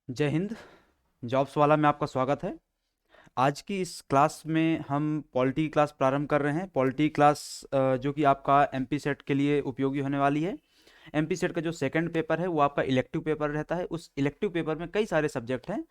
जय हिंद। जॉब्स वाला में आपका स्वागत है। आज की इस क्लास में हम पॉलिटी क्लास प्रारंभ कर रहे हैं। पॉलिटी क्लास जो कि आपका एमपी सेट के लिए उपयोगी होने वाली है। एमपी सेट का जो सेकंड पेपर है वो आपका इलेक्टिव पेपर रहता है। उस इलेक्टिव पेपर में कई सारे सब्जेक्ट हैं।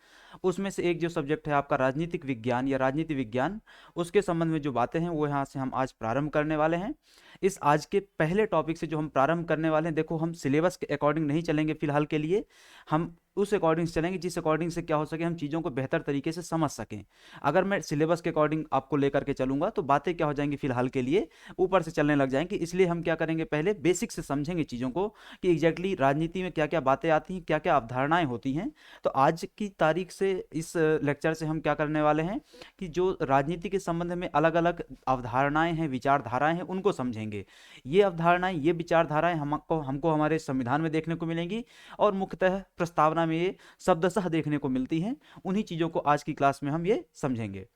उसमें से एक जो सब्जेक्ट है आपका राजनीतिक विज्ञान या राजनीति विज्ञान, उसके संबंध में जो बातें हैं वो यहाँ से हम आज प्रारंभ करने वाले हैं। इस आज के पहले टॉपिक से जो हम प्रारंभ करने वाले हैं, देखो हम सिलेबस के अकॉर्डिंग नहीं चलेंगे फिलहाल के लिए। हम उस अकॉर्डिंग से चलेंगे जिस अकॉर्डिंग से क्या हो सके, हम चीज़ों को बेहतर तरीके से समझ सकें। अगर मैं सिलेबस के अकॉर्डिंग आपको लेकर के चलूंगा तो बातें क्या हो जाएंगी, फिलहाल के लिए ऊपर से चलने लग जाएंगी। इसलिए हम क्या करेंगे, पहले बेसिक से समझेंगे चीज़ों को कि एग्जैक्टली राजनीति में क्या क्या बातें आती हैं, क्या क्या अवधारणाएं होती हैं। तो आज की तारीख से इस लेक्चर से हम क्या करने वाले हैं कि जो राजनीति के संबंध में अलग अलग अवधारणाएं हैं, विचारधाराएं हैं, उनको समझेंगे। ये अवधारणाएं, ये विचारधाराएं हमको हमको हमारे संविधान में देखने को मिलेंगी और मुख्यतः प्रस्तावना में ये शब्दशः देखने को मिलती हैं। उन्हीं चीज़ों को आज की क्लास में हम ये समझेंगे।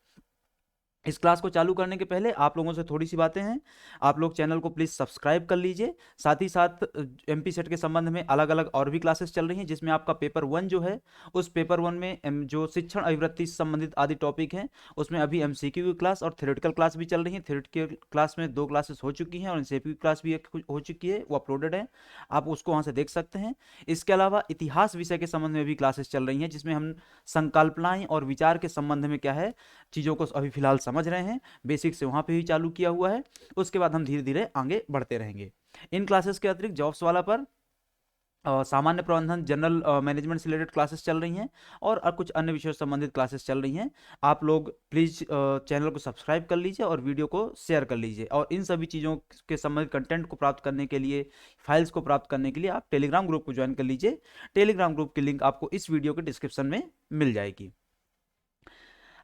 इस क्लास को चालू करने के पहले आप लोगों से थोड़ी सी बातें हैं। आप लोग चैनल को प्लीज़ सब्सक्राइब कर लीजिए। साथ ही साथ एमपी सेट के संबंध में अलग अलग और भी क्लासेस चल रही हैं, जिसमें आपका पेपर 1 जो है, उस पेपर 1 में जो शिक्षण अभिवृत्ति से संबंधित आदि टॉपिक हैं, उसमें अभी एमसीक्यू की क्लास और थ्योरेटिकल क्लास भी चल रही है। थ्योरेटिकल क्लास में 2 क्लासेस हो चुकी हैं और एमसीक्यू की क्लास भी एक हो चुकी है, वो अपलोडेड है, आप उसको वहाँ से देख सकते हैं। इसके अलावा इतिहास विषय के संबंध में भी क्लासेस चल रही हैं, जिसमें हम संकल्पनाएं और विचार के संबंध में क्या है, चीज़ों को अभी फिलहाल समझ रहे हैं। बेसिक से वहाँ पे ही चालू किया हुआ है। उसके बाद हम धीरे धीरे आगे बढ़ते रहेंगे। इन क्लासेस के अतिरिक्त जॉब्स वाला पर सामान्य प्रबंधन, जनरल मैनेजमेंट से रिलेटेड क्लासेस चल रही हैं और कुछ अन्य विषयों से संबंधित क्लासेस चल रही हैं। आप लोग प्लीज़ चैनल को सब्सक्राइब कर लीजिए और वीडियो को शेयर कर लीजिए। और इन सभी चीज़ों के संबंधित कंटेंट को प्राप्त करने के लिए, फाइल्स को प्राप्त करने के लिए आप टेलीग्राम ग्रुप को ज्वाइन कर लीजिए। टेलीग्राम ग्रुप की लिंक आपको इस वीडियो के डिस्क्रिप्शन में मिल जाएगी।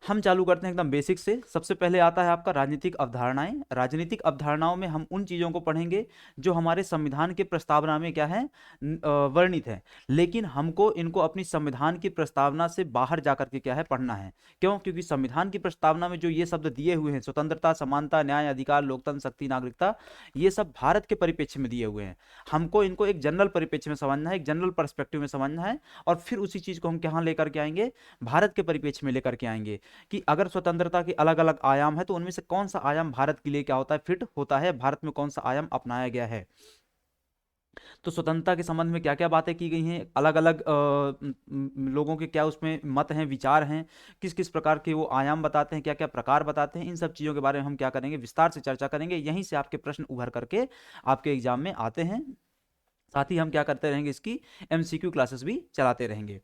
हम चालू करते हैं एकदम बेसिक से। सबसे पहले आता है आपका राजनीतिक अवधारणाएं। राजनीतिक अवधारणाओं में हम उन चीज़ों को पढ़ेंगे जो हमारे संविधान के प्रस्तावना में क्या है, वर्णित है। लेकिन हमको इनको अपनी संविधान की प्रस्तावना से बाहर जाकर के क्या है, पढ़ना है। क्यों? क्योंकि संविधान की प्रस्तावना में जो ये शब्द दिए हुए हैं, स्वतंत्रता, समानता, न्याय, अधिकार, लोकतंत्र, शक्ति, नागरिकता, ये सब भारत के परिप्रेक्ष्य में दिए हुए हैं। हमको इनको एक जनरल परिप्रेक्ष्य में समझना है, एक जनरल पर्सपेक्टिव में समझना है। और फिर उसी चीज़ को हम कहाँ लेकर के आएंगे, भारत के परिप्रेक्ष्य में लेकर के आएंगे कि अगर स्वतंत्रता के अलग अलग आयाम है तो उनमें से कौन सा आयाम भारत के लिए क्या होता है, फिट होता है, भारत में कौन सा आयाम अपनाया गया है। तो स्वतंत्रता के संबंध में क्या क्या बातें की गई हैं, अलग अलग लोगों के क्या उसमें मत हैं, विचार हैं, किस किस प्रकार के वो आयाम बताते हैं, क्या क्या प्रकार बताते हैं, इन सब चीज़ों के बारे में हम क्या करेंगे, विस्तार से चर्चा करेंगे। यहीं से आपके प्रश्न उभर करके आपके एग्जाम में आते हैं। साथ ही हम क्या करते रहेंगे, इसकी एमसीक्यू क्लासेस भी चलाते रहेंगे।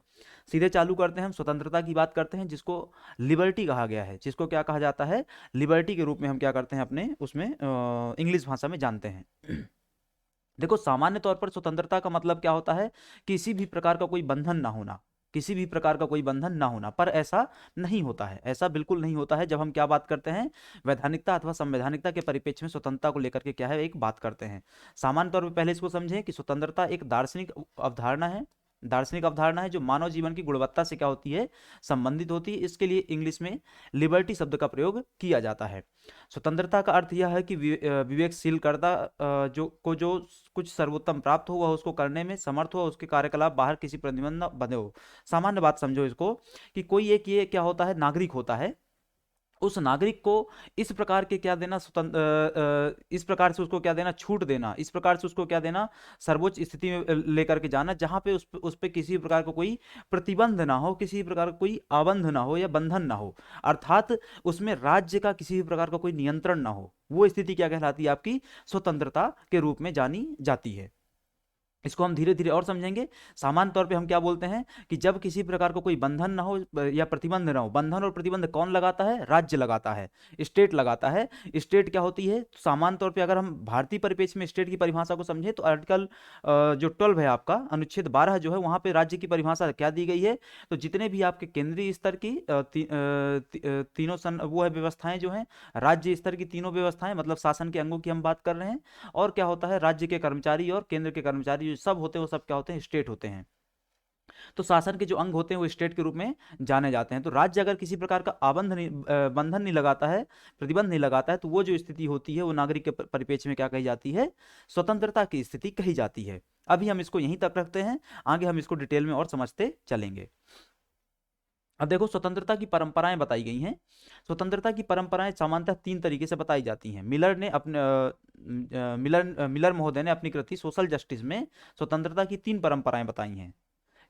सीधे चालू करते हैं। हम स्वतंत्रता की बात करते हैं, जिसको लिबर्टी कहा गया है। जिसको क्या कहा जाता है, लिबर्टी के रूप में हम क्या करते हैं, अपने उसमें इंग्लिश भाषा में जानते हैं। देखो, सामान्य तौर पर स्वतंत्रता का मतलब क्या होता है, किसी भी प्रकार का कोई बंधन ना होना, किसी भी प्रकार का कोई बंधन ना होना। पर ऐसा नहीं होता है, ऐसा बिल्कुल नहीं होता है। जब हम क्या बात करते हैं, वैधानिकता अथवा संवैधानिकता के परिप्रेक्ष्य में स्वतंत्रता को लेकर के क्या है, एक बात करते हैं। सामान्य तौर पर पहले इसको समझें कि स्वतंत्रता एक दार्शनिक अवधारणा है। दार्शनिक अवधारणा है जो मानव जीवन की गुणवत्ता से क्या होती है, संबंधित होती है। इसके लिए इंग्लिश में लिबर्टी शब्द का प्रयोग किया जाता है। स्वतंत्रता का अर्थ यह है कि विवेकशीलकर्ता जो कुछ सर्वोत्तम प्राप्त हो, वह उसको करने में समर्थ हो, उसके कार्यकलाप बाहर किसी प्रतिबंध न बंधे हो। सामान्य बात समझो इसको कि कोई एक ये क्या होता है, नागरिक होता है। उस नागरिक को इस प्रकार के क्या देना, इस प्रकार से उसको क्या देना, छूट देना, इस प्रकार से उसको क्या देना, सर्वोच्च स्थिति में लेकर के जाना, जहां पे उस पे किसी प्रकार का कोई प्रतिबंध ना हो, किसी प्रकार का कोई आबंध ना हो या बंधन ना हो। अर्थात उसमें राज्य का किसी भी प्रकार का कोई नियंत्रण ना हो। वो स्थिति क्या कहलाती है, आपकी स्वतंत्रता के रूप में जानी जाती है। इसको हम धीरे धीरे और समझेंगे। सामान्य तौर पे हम क्या बोलते हैं कि जब किसी प्रकार का कोई बंधन ना हो या प्रतिबंध ना हो। बंधन और प्रतिबंध कौन लगाता है, राज्य लगाता है, स्टेट लगाता है। स्टेट क्या होती है, तो सामान्य तौर पे अगर हम भारतीय परिप्रेक्ष्य में स्टेट की परिभाषा को समझें तो आर्टिकल जो 12 है आपका, अनुच्छेद 12 जो है, वहां पे राज्य की परिभाषा क्या दी गई है। तो जितने भी आपके केंद्रीय स्तर की तीनों वो है व्यवस्थाएं जो हैं, राज्य स्तर की तीनों व्यवस्थाएं, मतलब शासन के अंगों की हम बात कर रहे हैं। और क्या होता है, राज्य के कर्मचारी और केंद्र के कर्मचारी जो सब होते हैं, वो सब क्या होते हैं, स्टेट होते हैं। तो शासन के जो अंग होते हैं वो स्टेट के रूप में जाने जाते हैं। तो राज्य अगर किसी प्रकार का बंधन नहीं लगाता है, प्रतिबंध नहीं लगाता है, तो वो जो स्थिति होती है वो नागरिक के परिप्रेक्ष्य में क्या कही जाती है, स्वतंत्रता की स्थिति कही जाती है। अभी हम इसको यहीं तक रखते हैं, आगे हम इसको डिटेल में और समझते चलेंगे। अब देखो स्वतंत्रता की परंपराएं बताई गई हैं। स्वतंत्रता की परंपराएं सामान्यतः 3 तरीके से बताई जाती हैं। मिलर महोदय ने अपनी कृति सोशल जस्टिस में स्वतंत्रता की 3 परंपराएं बताई हैं।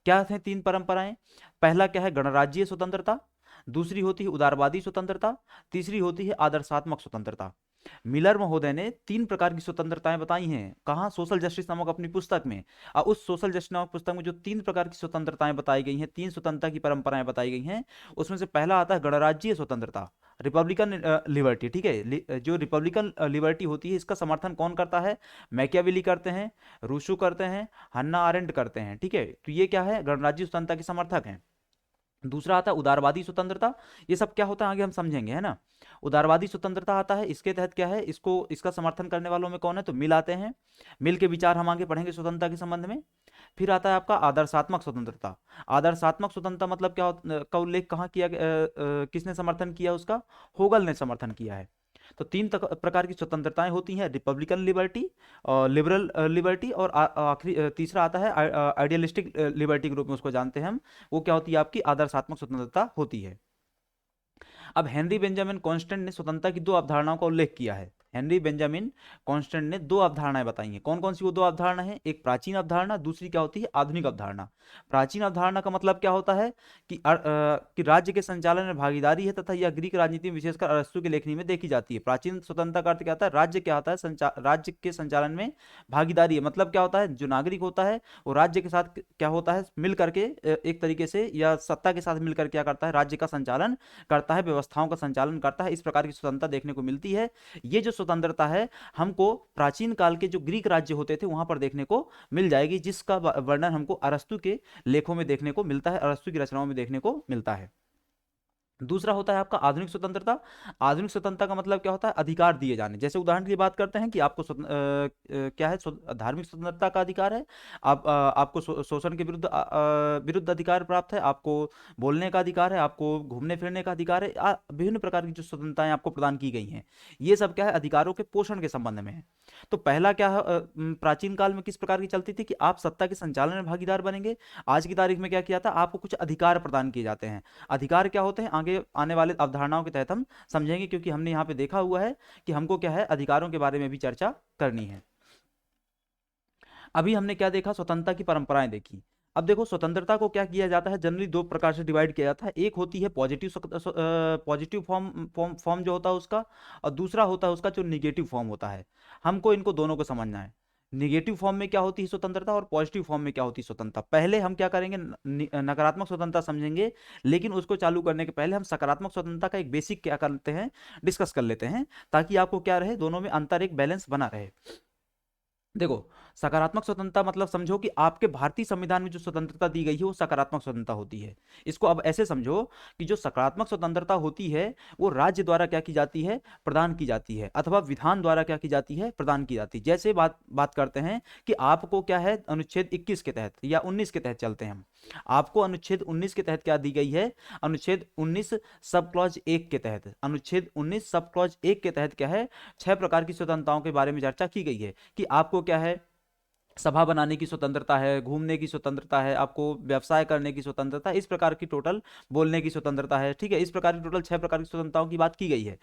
क्या थे 3 परंपराएं? पहला क्या है, गणराज्यीय स्वतंत्रता। दूसरी होती है उदारवादी स्वतंत्रता। तीसरी होती है आदर्शात्मक स्वतंत्रता। मिलर महोदय ने 3 प्रकार की स्वतंत्रताएं बताई हैं। कहाँ? सोशल जस्टिस नामक अपनी पुस्तक में। और उस सोशल जस्टिस नामक पुस्तक में जो 3 प्रकार की स्वतंत्रताएं बताई गई हैं, 3 स्वतंत्रता की परंपराएं बताई गई हैं, उसमें से पहला आता है गणराज्यीय स्वतंत्रता, रिपब्लिकन लिबर्टी। ठीक है, जो रिपब्लिकन लिबर्टी होती है, इसका समर्थन कौन करता है? मैकियावेली करते हैं, रूसो करते हैं, हन्ना आरेंट करते हैं। ठीक है, तो ये क्या है, गणराज्यीय स्वतंत्रता के समर्थक हैं। दूसरा आता है उदारवादी स्वतंत्रता। ये सब क्या होता है आगे हम समझेंगे, है ना। उदारवादी स्वतंत्रता आता है, इसके तहत क्या है, इसका समर्थन करने वालों में कौन है, तो मिल आते हैं। मिल के विचार हम आगे पढ़ेंगे स्वतंत्रता के संबंध में। फिर आता है आपका आदर्शात्मक स्वतंत्रता। आदर्शात्मक स्वतंत्रता मतलब क्या का उल्लेख कहाँ किया किसने समर्थन किया उसका? होगल ने समर्थन किया है। तो 3 प्रकार की स्वतंत्रताएं होती हैं, रिपब्लिकन लिबर्टी, लिबरल लिबर्टी, और आखिरी तीसरा आता है आइडियलिस्टिक लिबर्टी के रूप में उसको जानते हैं हम। वो क्या होती है, आपकी आदर्शात्मक स्वतंत्रता होती है। अब हेनरी बेंजामिन कॉन्स्टेंट ने स्वतंत्रता की 2 अवधारणाओं का उल्लेख किया है। हेनरी बेंजामिन कॉन्स्टेंट ने 2 अवधारणाएं बताई हैं। कौन कौन सी वो 2 अवधारणा है? एक प्राचीन अवधारणा, दूसरी क्या होती है, आधुनिक अवधारणा। प्राचीन अवधारणा का मतलब क्या होता है कि राज्य के संचालन में भागीदारी है, तथा यह ग्रीक राजनीति में विशेषकर अरस्तु की लेखनी में देखी जाती है। प्राचीन स्वतंत्रता का अर्थ क्या होता है? राज्य क्या होता है, राज्य के संचालन में भागीदारी है। मतलब क्या होता है, जो नागरिक होता है वो राज्य के साथ क्या होता है, मिल करके एक तरीके से या सत्ता के साथ मिलकर क्या करता है, राज्य का संचालन करता है, व्यवस्थाओं का संचालन करता है। इस प्रकार की स्वतंत्रता देखने को मिलती है। ये जो स्वतंत्रता है हमको प्राचीन काल के जो ग्रीक राज्य होते थे वहां पर देखने को मिल जाएगी, जिसका वर्णन हमको अरस्तु के लेखों में देखने को मिलता है, अरस्तु की रचनाओं में देखने को मिलता है। दूसरा होता है आपका आधुनिक स्वतंत्रता। आधुनिक स्वतंत्रता का मतलब क्या होता है, अधिकार दिए जाने। जैसे उदाहरण की बात करते हैं कि आपको क्या है, धार्मिक स्वतंत्रता का अधिकार है, आपको शोषण के विरुद्ध अधिकार प्राप्त है, आपको बोलने का अधिकार है, आपको घूमने फिरने का अधिकार है। विभिन्न प्रकार की जो स्वतंत्रताएं आपको प्रदान की गई हैं, ये सब क्या है, अधिकारों के पोषण के संबंध में है। तो पहला क्या है, प्राचीन काल में किस प्रकार की चलती थी कि आप सत्ता के संचालन में भागीदार बनेंगे। आज की तारीख में क्या किया था, आपको कुछ अधिकार प्रदान किए जाते हैं। अधिकार क्या होते हैं, आगे आने वाले अवधारणाओं के तहत हम समझेंगे, क्योंकि हमने यहाँ पे देखा हुआ है कि हमको क्या है, अधिकारों के बारे में भी चर्चा करनी है। अभी हमने क्या देखा, स्वतंत्रता की परंपराएं देखी। अब देखो स्वतंत्रता को क्या किया जाता है, जनरली 2 प्रकार से डिवाइड किया जाता है। एक होती है पॉजिटिव फॉर्म जो होता है उसका, और दूसरा होता है उसका जो निगेटिव फॉर्म होता है। हमको इनको दोनों को समझना है। निगेटिव फॉर्म में क्या होती है स्वतंत्रता, और पॉजिटिव फॉर्म में क्या होती है स्वतंत्रता। पहले हम क्या करेंगे, नकारात्मक स्वतंत्रता समझेंगे, लेकिन उसको चालू करने के पहले हम सकारात्मक स्वतंत्रता का एक बेसिक क्या करते हैं, डिस्कस कर लेते हैं, ताकि आपको क्या रहे, दोनों में अंतर, एक बैलेंस बना रहे। देखो सकारात्मक स्वतंत्रता मतलब समझो कि आपके भारतीय संविधान में जो स्वतंत्रता दी गई है वो सकारात्मक स्वतंत्रता होती है। इसको अब ऐसे समझो कि जो सकारात्मक स्वतंत्रता होती है वो राज्य द्वारा क्या की जाती है, प्रदान की जाती है, अथवा विधान द्वारा क्या की जाती है, प्रदान की जाती है। जैसे बात करते हैं कि आपको क्या है, अनुच्छेद 21 के तहत या 19 के तहत चलते हैं हम। आपको अनुच्छेद 19 के तहत क्या दी गई है, अनुच्छेद 19 सब क्लॉज 1 के तहत, अनुच्छेद 19 सब क्लॉज 1 के तहत क्या है, 6 प्रकार की स्वतंत्रताओं के बारे में चर्चा की गई है कि आपको क्या है, सभा बनाने की स्वतंत्रता है, घूमने की स्वतंत्रता है, आपको व्यवसाय करने की स्वतंत्रता, इस प्रकार की टोटल बोलने की स्वतंत्रता है। ठीक है, इस प्रकार की टोटल 6 प्रकार की स्वतंत्रताओं की बात की गई है।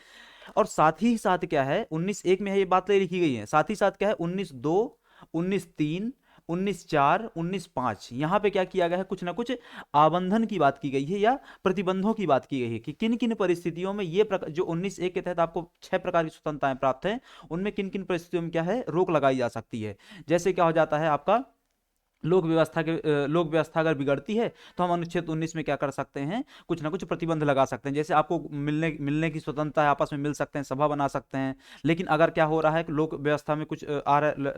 और साथ ही साथ क्या है, 19(1) में ये बात लिखी गई है, साथ ही साथ क्या है, 19(2), 19(3), 19(4), 19(5) यहाँ पे क्या किया गया है, कुछ ना कुछ आबंधन की बात की गई है या प्रतिबंधों की बात की गई है कि किन किन परिस्थितियों में ये जो 19(1) के तहत आपको 6 प्रकार की स्वतंत्रताएं प्राप्त हैं, उनमें किन किन परिस्थितियों में क्या है, रोक लगाई जा सकती है। जैसे क्या हो जाता है आपका, लोक व्यवस्था अगर बिगड़ती है तो हम अनुच्छेद 19 में क्या कर सकते हैं, कुछ ना कुछ प्रतिबंध लगा सकते हैं। जैसे आपको मिलने की स्वतंत्रता है, आपस में मिल सकते हैं, सभा बना सकते हैं। लेकिन अगर क्या हो रहा है कि लोक व्यवस्था में कुछ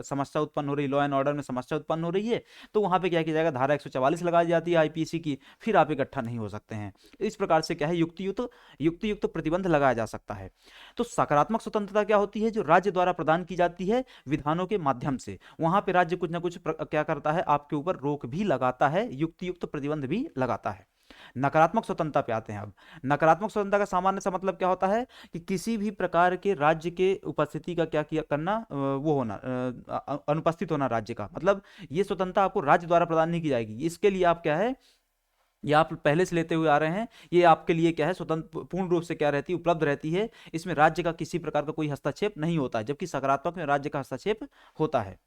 समस्या उत्पन्न हो रही, लॉ एंड ऑर्डर में समस्या उत्पन्न हो रही है, तो वहां पे क्या किया जाएगा, धारा 144 लगाई जाती है आईपीसी की, फिर आप इकट्ठा नहीं हो सकते हैं। इस प्रकार से क्या है, युक्त प्रतिबंध लगाया जा सकता है। तो सकारात्मक स्वतंत्रता क्या होती है, जो राज्य द्वारा प्रदान की जाती है विधानों के माध्यम से। वहां पे राज्य कुछ ना कुछ क्या करता है, आपके ऊपर रोक भी लगाता है, युक्त प्रतिबंध भी लगाता है। नकारात्मक स्वतंत्रता पे आते हैं अब। नकारात्मक स्वतंत्रता का सामान्य सा मतलब क्या होता है कि किसी भी प्रकार के राज्य के उपस्थिति का क्या किया करना, वो होना, अनुपस्थित होना राज्य का, मतलब ये स्वतंत्रता आपको राज्य द्वारा प्रदान नहीं की जाएगी। इसके लिए आप क्या है, ये आप पहले से लेते हुए आ रहे हैं, ये आपके लिए क्या है, स्वतंत्र पूर्ण रूप से क्या रहती है, उपलब्ध रहती है। इसमें राज्य का किसी प्रकार का कोई हस्तक्षेप नहीं होता है, जबकि सकारात्मक में राज्य का हस्तक्षेप होता है।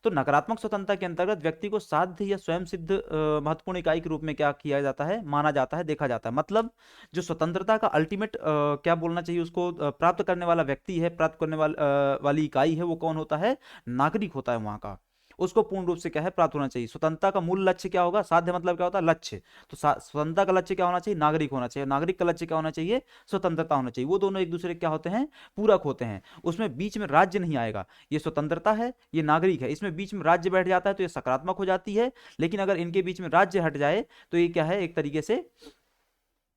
तो नकारात्मक स्वतंत्रता के अंतर्गत व्यक्ति को साध्य या स्वयं सिद्ध महत्वपूर्ण इकाई के रूप में क्या किया जाता है, माना जाता है, देखा जाता है। मतलब जो स्वतंत्रता का अल्टीमेट क्या बोलना चाहिए उसको, प्राप्त करने वाला व्यक्ति है, प्राप्त करने वाली इकाई है, वो कौन होता है, नागरिक होता है वहां का। उसको पूर्ण रूप से क्या है, प्राप्त होना चाहिए। स्वतंत्रता का मूल लक्ष्य क्या होगा, साध्य मतलब क्या होता है, लक्ष्य। तो स्वतंत्रता का लक्ष्य क्या होना चाहिए, नागरिक होना चाहिए। नागरिक का लक्ष्य क्या होना चाहिए, स्वतंत्रता होना चाहिए। वो दोनों एक दूसरे के क्या होते हैं, पूरक होते हैं। उसमें बीच में राज्य नहीं आएगा। ये स्वतंत्रता है, ये नागरिक है, इसमें बीच में राज्य बैठ जाता है तो ये सकारात्मक हो जाती है। लेकिन अगर इनके बीच में राज्य हट जाए तो ये क्या है, एक तरीके से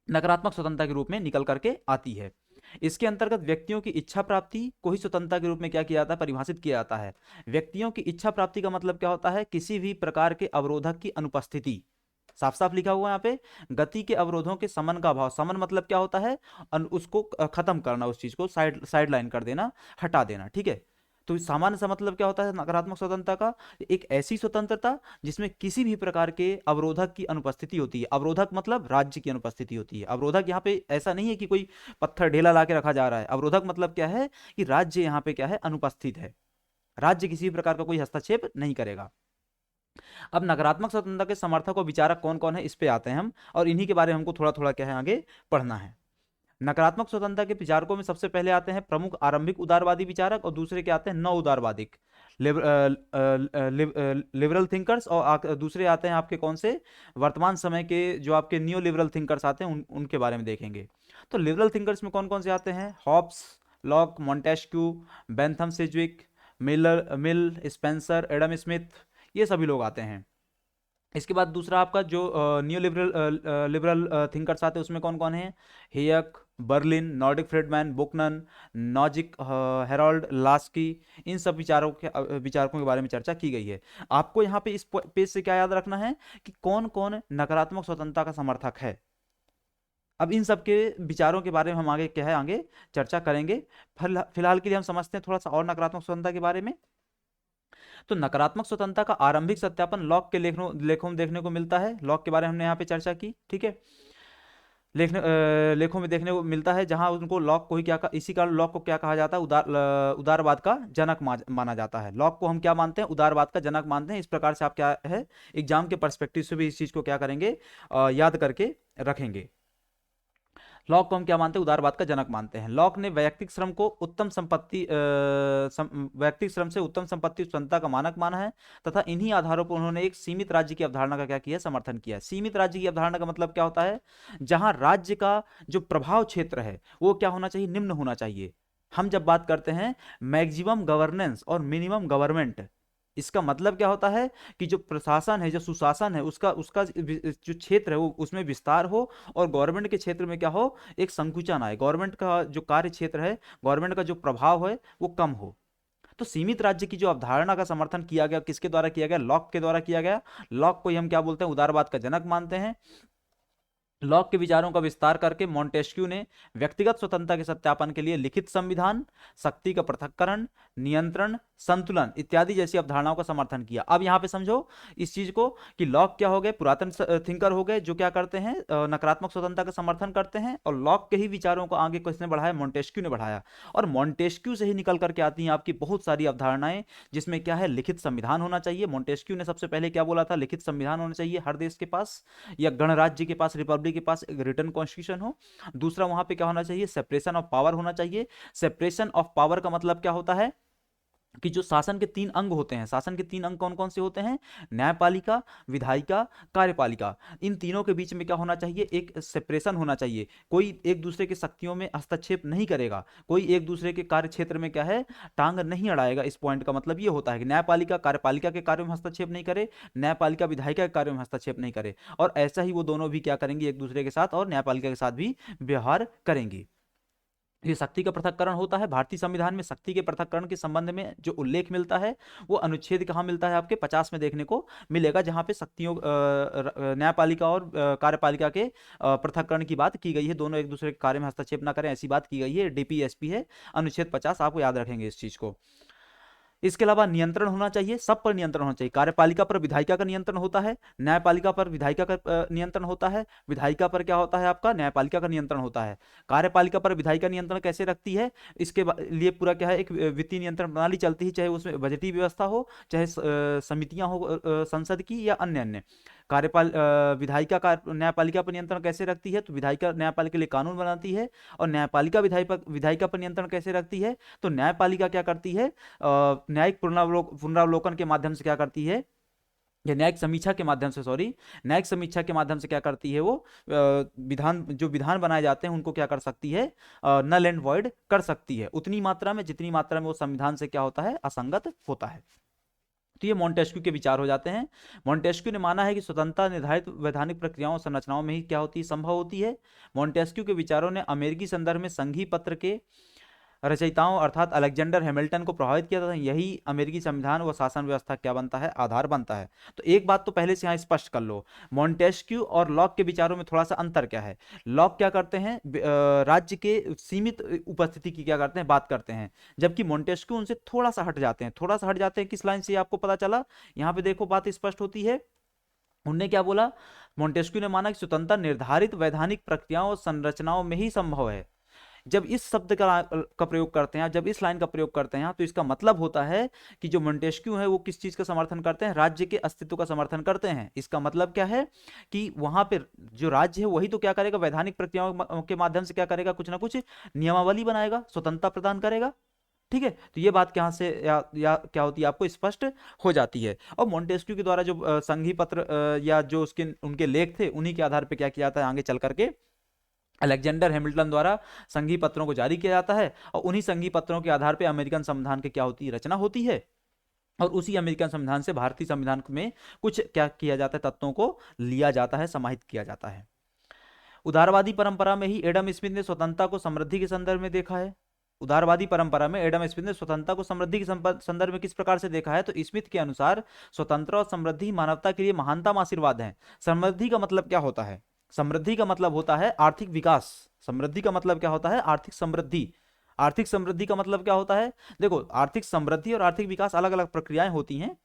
नकारात्मक स्वतंत्रता के रूप में निकल करके आती है। इसके अंतर्गत व्यक्तियों की इच्छा प्राप्ति को ही स्वतंत्रता के रूप में क्या किया जाता है, परिभाषित किया जाता है। व्यक्तियों की इच्छा प्राप्ति का मतलब क्या होता है, किसी भी प्रकार के अवरोधक की अनुपस्थिति। साफ साफ लिखा हुआ है यहाँ पे, गति के अवरोधों के समन का अभाव। समन मतलब क्या होता है, उसको खत्म करना, उस चीज को साइड लाइन कर देना, हटा देना, ठीक है। तो सामान्य सा मतलब क्या होता है नकारात्मक स्वतंत्रता का, एक ऐसी स्वतंत्रता जिसमें किसी भी प्रकार के अवरोधक की अनुपस्थिति होती है। अवरोधक मतलब राज्य की अनुपस्थिति होती है। अवरोधक यहाँ पे ऐसा नहीं है कि कोई पत्थर ढेला ला के रखा जा रहा है। अवरोधक मतलब क्या है कि राज्य यहाँ पे क्या है, अनुपस्थित है। राज्य किसी भी प्रकार का कोई हस्तक्षेप नहीं करेगा। अब नकारात्मक स्वतंत्रता के समर्थक और विचारक कौन कौन है, इस पे आते हैं हम, और इन्हीं के बारे में हमको थोड़ा थोड़ा क्या है आगे पढ़ना है। नकारात्मक स्वतंत्रता के विचारकों में सबसे पहले आते हैं प्रमुख आरंभिक उदारवादी विचारक, और दूसरे के आते हैं नव उदारवादिक, लिबरल थिंकर्स, और दूसरे आते हैं आपके कौन से, वर्तमान समय के जो आपके न्यू लिबरल थिंकर्स आते हैं उनके बारे में देखेंगे। तो लिबरल थिंकर्स में कौन कौन से आते हैं, हॉब्स, लॉक, मॉन्टेस्क्यू, बेंथम सिज्विक, मिल, स्पेंसर, एडम स्मिथ, ये सभी लोग आते हैं। इसके बाद दूसरा आपका जो न्यू लिबरल थिंकर्स आते हैं उसमें कौन कौन है, हेयक, बर्लिन, नॉर्डिक Friedman, Buchanan, Nozick, Harold Laski, इन सब विचारकों के बारे में चर्चा की गई है। आपको यहाँ पे इस पेज से क्या याद रखना है कि कौन कौन नकारात्मक स्वतंत्रता का समर्थक है। अब इन सब के विचारों के बारे में हम आगे क्या है, आगे चर्चा करेंगे। फिलहाल के लिए हम समझते हैं थोड़ा सा और नकारात्मक स्वतंत्रता के बारे में। तो नकारात्मक स्वतंत्रता का आरंभिक सत्यापन लॉक के लेखों में देखने को मिलता है। लॉक के बारे में हमने यहाँ पे चर्चा की, ठीक है। लेखों में देखने को मिलता है, जहां उनको लॉक को ही इसी कारण लॉक को क्या कहा जाता है, उदारवाद का जनक माना जाता है। लॉक को हम क्या मानते हैं, उदारवाद का जनक मानते हैं। इस प्रकार से आप क्या है, एग्जाम के पर्सपेक्टिव से भी इस चीज को क्या करेंगे, याद करके रखेंगे। लॉक को हम क्या मानते हैं, उदारवाद का जनक मानते हैं। लॉक ने वैयक्तिक श्रम को उत्तम संपत्ति वैयक्तिक श्रम से उत्तम संपत्ति स्वतंत्रता का मानक माना है, तथा इन्हीं आधारों पर उन्होंने एक सीमित राज्य की अवधारणा का क्या किया, समर्थन किया। सीमित राज्य की अवधारणा का मतलब क्या होता है, जहां राज्य का जो प्रभाव क्षेत्र है वो क्या होना चाहिए, निम्न होना चाहिए। हम जब बात करते हैं मैक्सिमम गवर्नेंस और मिनिमम गवर्नमेंट, इसका मतलब क्या होता है कि जो प्रशासन है, जो सुशासन है, उसका उसका जो क्षेत्र है वो उसमें विस्तार हो, और गवर्नमेंट के क्षेत्र में क्या हो, एक संकुचन आए। गवर्नमेंट का जो कार्य क्षेत्र है, गवर्नमेंट का जो प्रभाव है वो कम हो। तो सीमित राज्य की जो अवधारणा का समर्थन किया गया, किसके द्वारा किया गया, लॉक के द्वारा किया गया। लॉक को ही हम क्या बोलते हैं, उदारवाद का जनक मानते हैं। लॉक के विचारों का विस्तार करके मॉन्टेस्क्यू ने व्यक्तिगत स्वतंत्रता के सत्यापन के लिए लिखित संविधान, शक्ति का पृथक्करण, नियंत्रण, संतुलन इत्यादि जैसी अवधारणाओं का समर्थन किया। अब यहां पे समझो इस चीज को कि लॉक क्या हो गए, पुरातन थिंकर हो गए, जो क्या करते हैं, नकारात्मक स्वतंत्रता का समर्थन करते हैं। और लॉक के ही विचारों को आगे किसने बढ़ाया, मॉन्टेस्क्यू ने बढ़ाया। और मॉन्टेस्क्यू से ही निकल करके आती हैं आपकी बहुत सारी अवधारणाएं, जिसमें क्या है, लिखित संविधान होना चाहिए। मॉन्टेस्क्यू ने सबसे पहले क्या बोला था, लिखित संविधान होना चाहिए हर देश के पास, या गणराज्य के पास, रिपब्लिक के पास एक रिटन कॉन्स्टिट्यूशन हो। दूसरा वहां पे क्या होना चाहिए, सेपरेशन ऑफ पावर होना चाहिए। सेपरेशन ऑफ पावर का मतलब क्या होता है कि जो शासन के 3 अंग होते हैं, शासन के 3 अंग कौन कौन से होते हैं, न्यायपालिका, विधायिका, कार्यपालिका, इन तीनों के बीच में क्या होना चाहिए, एक सेपरेशन होना चाहिए। कोई एक दूसरे की शक्तियों में हस्तक्षेप नहीं करेगा, कोई एक दूसरे के कार्य क्षेत्र में क्या है, टांग नहीं अड़ाएगा। इस पॉइंट का मतलब ये होता है कि न्यायपालिका कार्यपालिका के कार्यों में हस्तक्षेप नहीं करे, न्यायपालिका विधायिका के कार्यों में हस्तक्षेप नहीं करे। और ऐसा ही वो दोनों भी क्या करेंगे एक दूसरे के साथ, और न्यायपालिका के साथ भी व्यवहार करेंगी। ये शक्ति का पृथक्करण होता है। भारतीय संविधान में शक्ति के पृथक्करण के संबंध में जो उल्लेख मिलता है वो अनुच्छेद कहाँ मिलता है, आपके 50 में देखने को मिलेगा, जहाँ पे शक्तियों न्यायपालिका और कार्यपालिका के पृथक्करण की बात की गई है। दोनों एक दूसरे के कार्य में हस्तक्षेप ना करें, ऐसी बात की गई है। डीपीएसपी है अनुच्छेद 50, आपको याद रखेंगे इस चीज को। इसके अलावा नियंत्रण होना चाहिए, सब पर नियंत्रण होना चाहिए। कार्यपालिका पर विधायिका का नियंत्रण होता है, न्यायपालिका पर विधायिका का नियंत्रण होता है, विधायिका पर क्या होता है आपका, न्यायपालिका का नियंत्रण होता है। कार्यपालिका पर विधायिका नियंत्रण कैसे रखती है, इसके लिए पूरा क्या है, एक वित्तीय नियंत्रण प्रणाली चलती है, चाहे उसमें बजटीय व्यवस्था हो, चाहे समितियां हो संसद की या अन्य अन्य। विधायिका का न्यायपालिका पर नियंत्रण कैसे रखती है, तो विधायिका न्यायपालिका के लिए कानून बनाती है। और न्यायपालिका विधायिका पर नियंत्रण कैसे रखती है, तो न्यायपालिका क्या करती है, न्यायिक पुनरावलोकन के माध्यम से क्या करती है, या न्यायिक समीक्षा के माध्यम से, सॉरी, न्यायिक समीक्षा के माध्यम से क्या करती है, वो विधान बनाए जाते हैं उनको क्या कर सकती है, नल एंड वॉइड कर सकती है, उतनी मात्रा में जितनी मात्रा में वो संविधान से क्या होता है, असंगत होता है। तो ये मॉन्टेस्क्यू के विचार हो जाते हैं। मॉन्टेस्क्यू ने माना है कि स्वतंत्रता निर्धारित वैधानिक प्रक्रियाओं और संरचनाओं में ही क्या होती है, संभव होती है। मॉन्टेस्क्यू के विचारों ने अमेरिकी संदर्भ में संघीय पत्र के रचयिताओं अर्थात अलेक्जेंडर हैमिल्टन को प्रभावित किया था। यही अमेरिकी संविधान व शासन व्यवस्था क्या बनता है, आधार बनता है। तो एक बात तो पहले से यहाँ स्पष्ट कर लो, मॉन्टेस्क्यू और लॉक के विचारों में थोड़ा सा अंतर क्या है। लॉक क्या करते हैं, राज्य के सीमित उपस्थिति की क्या करते हैं, बात करते हैं, जबकि मॉन्टेस्क्यू उनसे थोड़ा सा हट जाते हैं। थोड़ा सा हट जाते हैं किस लाइन से, आपको पता चला, यहाँ पे देखो बात स्पष्ट होती है। उनने क्या बोला, मॉन्टेस्क्यू ने माना कि स्वतंत्रता निर्धारित वैधानिक प्रक्रियाओं और संरचनाओं में ही संभव है। जब इस शब्द का प्रयोग करते हैं, जब इस लाइन का प्रयोग करते हैं, तो इसका मतलब होता है कि जो मोंटेस्क्यू है वो किस चीज का समर्थन करते हैं, राज्य के अस्तित्व का समर्थन करते हैं। इसका मतलब क्या है कि वहां पे जो राज्य है वही तो क्या करेगा, वैधानिक प्रक्रियाओं के माध्यम से क्या करेगा, कुछ ना कुछ नियमावली बनाएगा, स्वतंत्रता प्रदान करेगा। ठीक है, तो ये बात कहां से या क्या होती है, आपको स्पष्ट हो जाती है। और मॉन्टेस्क्यू के द्वारा जो संघी पत्र या जो उसके उनके लेख थे, उन्हीं के आधार पर क्या किया जाता है, आगे चल करके अलेक्जेंडर हैमिल्टन द्वारा संघीय पत्रों को जारी किया जाता है। और उन्हीं संघीय पत्रों के आधार पर अमेरिकन संविधान की क्या होती है, रचना होती है। और उसी अमेरिकन संविधान से भारतीय संविधान में कुछ क्या किया जाता है, तत्वों को लिया जाता है, समाहित किया जाता है। उदारवादी परंपरा में ही एडम स्मिथ ने स्वतंत्रता को समृद्धि के संदर्भ में देखा है। उदारवादी परंपरा में एडम स्मिथ ने स्वतंत्रता को समृद्धि के संदर्भ में किस प्रकार से देखा है, तो स्मिथ के अनुसार स्वतंत्रता और समृद्धि मानवता के लिए महानतम आशीर्वाद है। समृद्धि का मतलब क्या होता है, समृद्धि का मतलब होता है आर्थिक विकास। समृद्धि का मतलब क्या होता है, आर्थिक समृद्धि। आर्थिक समृद्धि का मतलब क्या होता है, देखो आर्थिक समृद्धि और आर्थिक विकास अलग अलग प्रक्रियाएं होती हैं।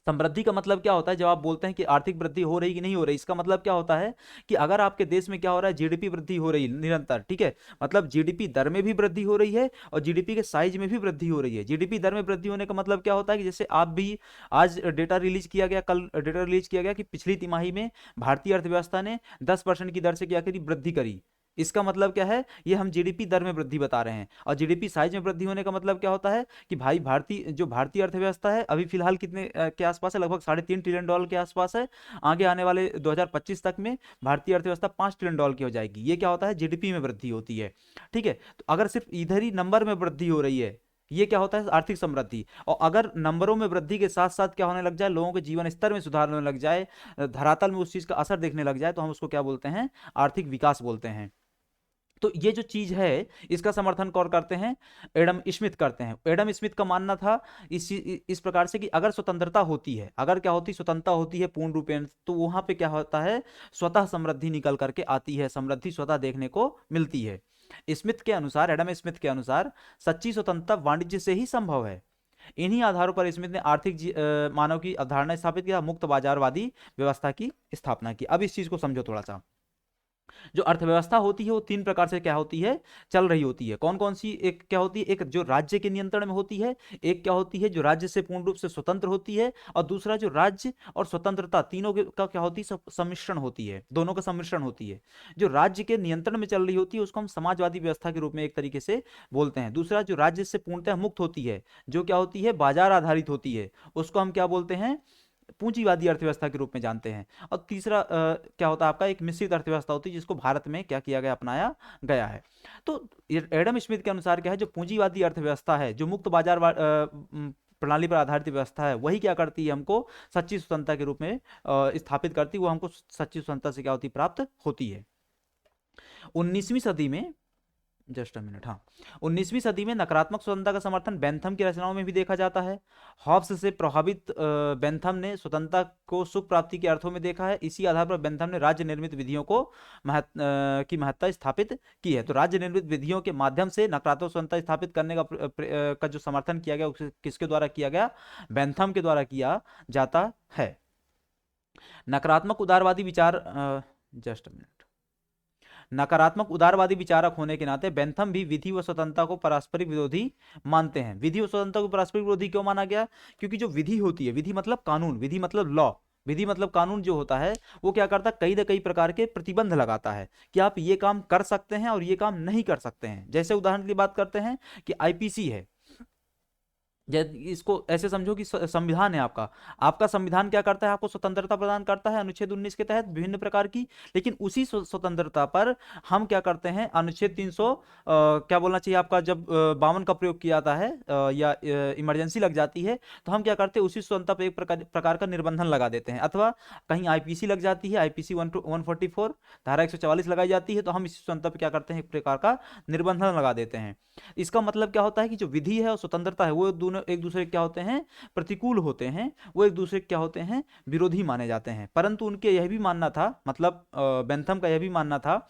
समृद्धि का मतलब क्या होता है, जब आप बोलते हैं कि आर्थिक वृद्धि हो रही कि नहीं हो रही, इसका मतलब क्या होता है कि अगर आपके देश में क्या हो रहा है, जीडीपी वृद्धि हो रही निरंतर, ठीक है, मतलब जीडीपी दर में भी वृद्धि हो रही है और जीडीपी के साइज में भी वृद्धि हो रही है। जीडीपी दर में वृद्धि होने का मतलब क्या होता है कि जैसे आप भी, आज डेटा रिलीज किया गया, कल डेटा रिलीज किया गया कि पिछली तिमाही में भारतीय अर्थव्यवस्था ने 10% की दर से क्या करी, वृद्धि करी। इसका मतलब क्या है, ये हम जीडीपी दर में वृद्धि बता रहे हैं। और जीडीपी साइज में वृद्धि होने का मतलब क्या होता है कि भाई भारतीय अर्थव्यवस्था है अभी फिलहाल कितने के आसपास है, लगभग $3.5 ट्रिलियन के आसपास है। आगे आने वाले 2025 तक में भारतीय अर्थव्यवस्था $5 ट्रिलियन की हो जाएगी। ये क्या होता है, जीडीपी में वृद्धि होती है। ठीक है, तो अगर सिर्फ इधर ही नंबर में वृद्धि हो रही है, ये क्या होता है, आर्थिक समृद्धि। और अगर नंबरों में वृद्धि के साथ साथ क्या होने लग जाए, लोगों के जीवन स्तर में सुधार होने लग जाए, धरातल में उस चीज का असर देखने लग जाए, तो हम उसको क्या बोलते हैं, आर्थिक विकास बोलते हैं। तो ये जो चीज है, इसका समर्थन कौन करते हैं, एडम स्मिथ करते हैं। एडम स्मिथ का मानना था इस प्रकार से कि अगर स्वतंत्रता होती है, अगर क्या होती, स्वतंत्रता होती है पूर्ण रूपेण, तो वहां पे क्या होता है, स्वतः समृद्धि निकल करके आती है, समृद्धि स्वतः देखने को मिलती है। स्मिथ के अनुसार, एडम स्मिथ के अनुसार सच्ची स्वतंत्रता वाणिज्य से ही संभव है। इन्हीं आधारों पर स्मिथ ने आर्थिक मानव की अवधारणा स्थापित किया, मुक्त बाजारवादी व्यवस्था की स्थापना की। अब इस चीज को समझो थोड़ा सा। जो अर्थव्यवस्था होती है वो तीन प्रकार से क्या होती है, चल रही होती है। कौन कौन सी, एक क्या होती है, एक जो राज्य के नियंत्रण में होती है, एक क्या होती है जो राज्य से पूर्ण रूप से स्वतंत्र होती है, और दूसरा जो राज्य और स्वतंत्रता तीनों का क्या होती है, सम्मिश्रण होती है, दोनों का सम्मिश्रण होती है। जो राज्य के नियंत्रण में चल रही होती है उसको हम समाजवादी व्यवस्था के रूप में एक तरीके से बोलते हैं। दूसरा जो राज्य से पूर्णतः मुक्त होती है, जो क्या होती है, बाजार आधारित होती है, उसको हम क्या बोलते हैं, पूंजीवादी अर्थव्यवस्था के रूप में जानते हैं। और तीसरा क्या होता है आपका, एक मिश्रित अर्थव्यवस्था होती है, जिसको भारत में क्या किया गया, अपनाया गया है। तो एडम स्मिथ के अनुसार क्या है, जो पूंजीवादी अर्थव्यवस्था है, जो मुक्त बाजार प्रणाली पर आधारित व्यवस्था है, वही क्या करती है, हमको सच्ची स्वतंत्रता के रूप में स्थापित करती है। वो हमको सच्ची स्वतंत्रता से क्या होती, प्राप्त होती है। 19वीं सदी में जस्ट अ मिनट, हाँ। 19वीं सदी में नकारात्मक स्वतंत्रता का समर्थन बेंथम की रचनाओं में भी देखा जाता है। हॉब्स से प्रभावित बेंथम ने स्वतंत्रता को सुख प्राप्ति के अर्थों में देखा है। इसी आधार पर बेंथम ने राज्य निर्मित विधियों को की महत्ता स्थापित की है। तो राज्य निर्मित विधियों के माध्यम से नकारात्मक स्वतंत्रता स्थापित करने का जो समर्थन किया गया किसके द्वारा किया गया? बेंथम के द्वारा किया जाता है। नकारात्मक उदारवादी विचार, जस्ट मिनट, नकारात्मक उदारवादी विचारक होने के नाते बेंथम भी विधि व स्वतंत्रता को पारस्परिक विरोधी मानते हैं। विधि व स्वतंत्रता को पारस्परिक विरोधी क्यों माना गया? क्योंकि जो विधि होती है, विधि मतलब कानून, विधि मतलब लॉ, विधि मतलब कानून जो होता है वो क्या करता है? कई ना कई प्रकार के प्रतिबंध लगाता है कि आप ये काम कर सकते हैं और ये काम नहीं कर सकते हैं। जैसे उदाहरण की बात करते हैं कि आईपीसी है, इसको ऐसे समझो कि संविधान है आपका। आपका संविधान क्या करता है? आपको स्वतंत्रता प्रदान करता है अनुच्छेद 19 के तहत विभिन्न प्रकार की। लेकिन उसी स्वतंत्रता पर हम क्या करते हैं? अनुच्छेद 300 क्या बोलना चाहिए आपका, जब 52 का प्रयोग किया जाता है या इमरजेंसी लग जाती है, तो हम क्या करते हैं? उसी स्वतंत्रता पर एक प्रकार का निर्बंधन लगा देते हैं। अथवा कहीं आईपीसी लग जाती है, आईपीसी 144 धारा 144 लगाई जाती है, तो हम इसी स्वतंत्रता पर क्या करते हैं? एक प्रकार का निर्बंधन लगा देते हैं। इसका मतलब क्या होता है कि जो विधि है और स्वतंत्रता है वो दोनों एक दूसरे क्या होते हैं? प्रतिकूल होते हैं। वो एक दूसरे क्या होते हैं? विरोधी माने जाते हैं। परंतु उनके यह भी मानना था, मतलब बेंथम का यह भी मानना था,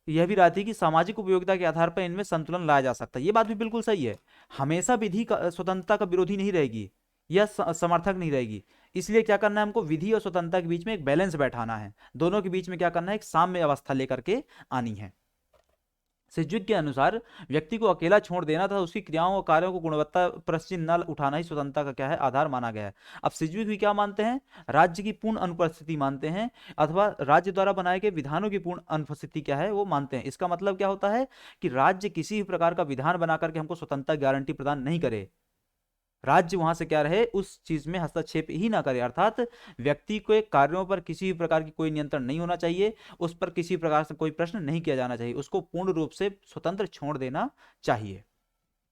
यह भी राय थी कि सामाजिक उपयोगिता के आधार पर इनमें संतुलन लाया जा सकता है। ये बात भी बिल्कुल सही है। हमेशा विधि का स्वतंत्रता का विरोधी नहीं रहेगी या समर्थक नहीं रहेगी। इसलिए क्या करना है हमको? विधि और स्वतंत्रता के बीच में एक बैलेंस बैठाना है। दोनों के बीच में क्या करना है? एक साम्य अवस्था लेकर के आनी है। सिज्विक के अनुसार व्यक्ति को अकेला छोड़ देना तथा उसकी क्रियाओं और कार्यों को गुणवत्ता प्रश्न न उठाना ही स्वतंत्रता का क्या है? आधार माना गया है। अब सिज्विक भी क्या मानते हैं? राज्य की पूर्ण अनुपस्थिति मानते हैं, अथवा राज्य द्वारा बनाए गए विधानों की पूर्ण अनुपस्थिति क्या है? वो मानते हैं। इसका मतलब क्या होता है कि राज्य किसी भी प्रकार का विधान बना करके हमको स्वतंत्रता गारंटी प्रदान नहीं करे। राज्य वहां से क्या रहे? उस चीज में हस्तक्षेप ही ना करे। अर्थात व्यक्ति के कार्यों पर किसी भी प्रकार की कोई नियंत्रण नहीं होना चाहिए, उस पर किसी प्रकार से कोई प्रश्न नहीं किया जाना चाहिए, उसको पूर्ण रूप से स्वतंत्र छोड़ देना चाहिए।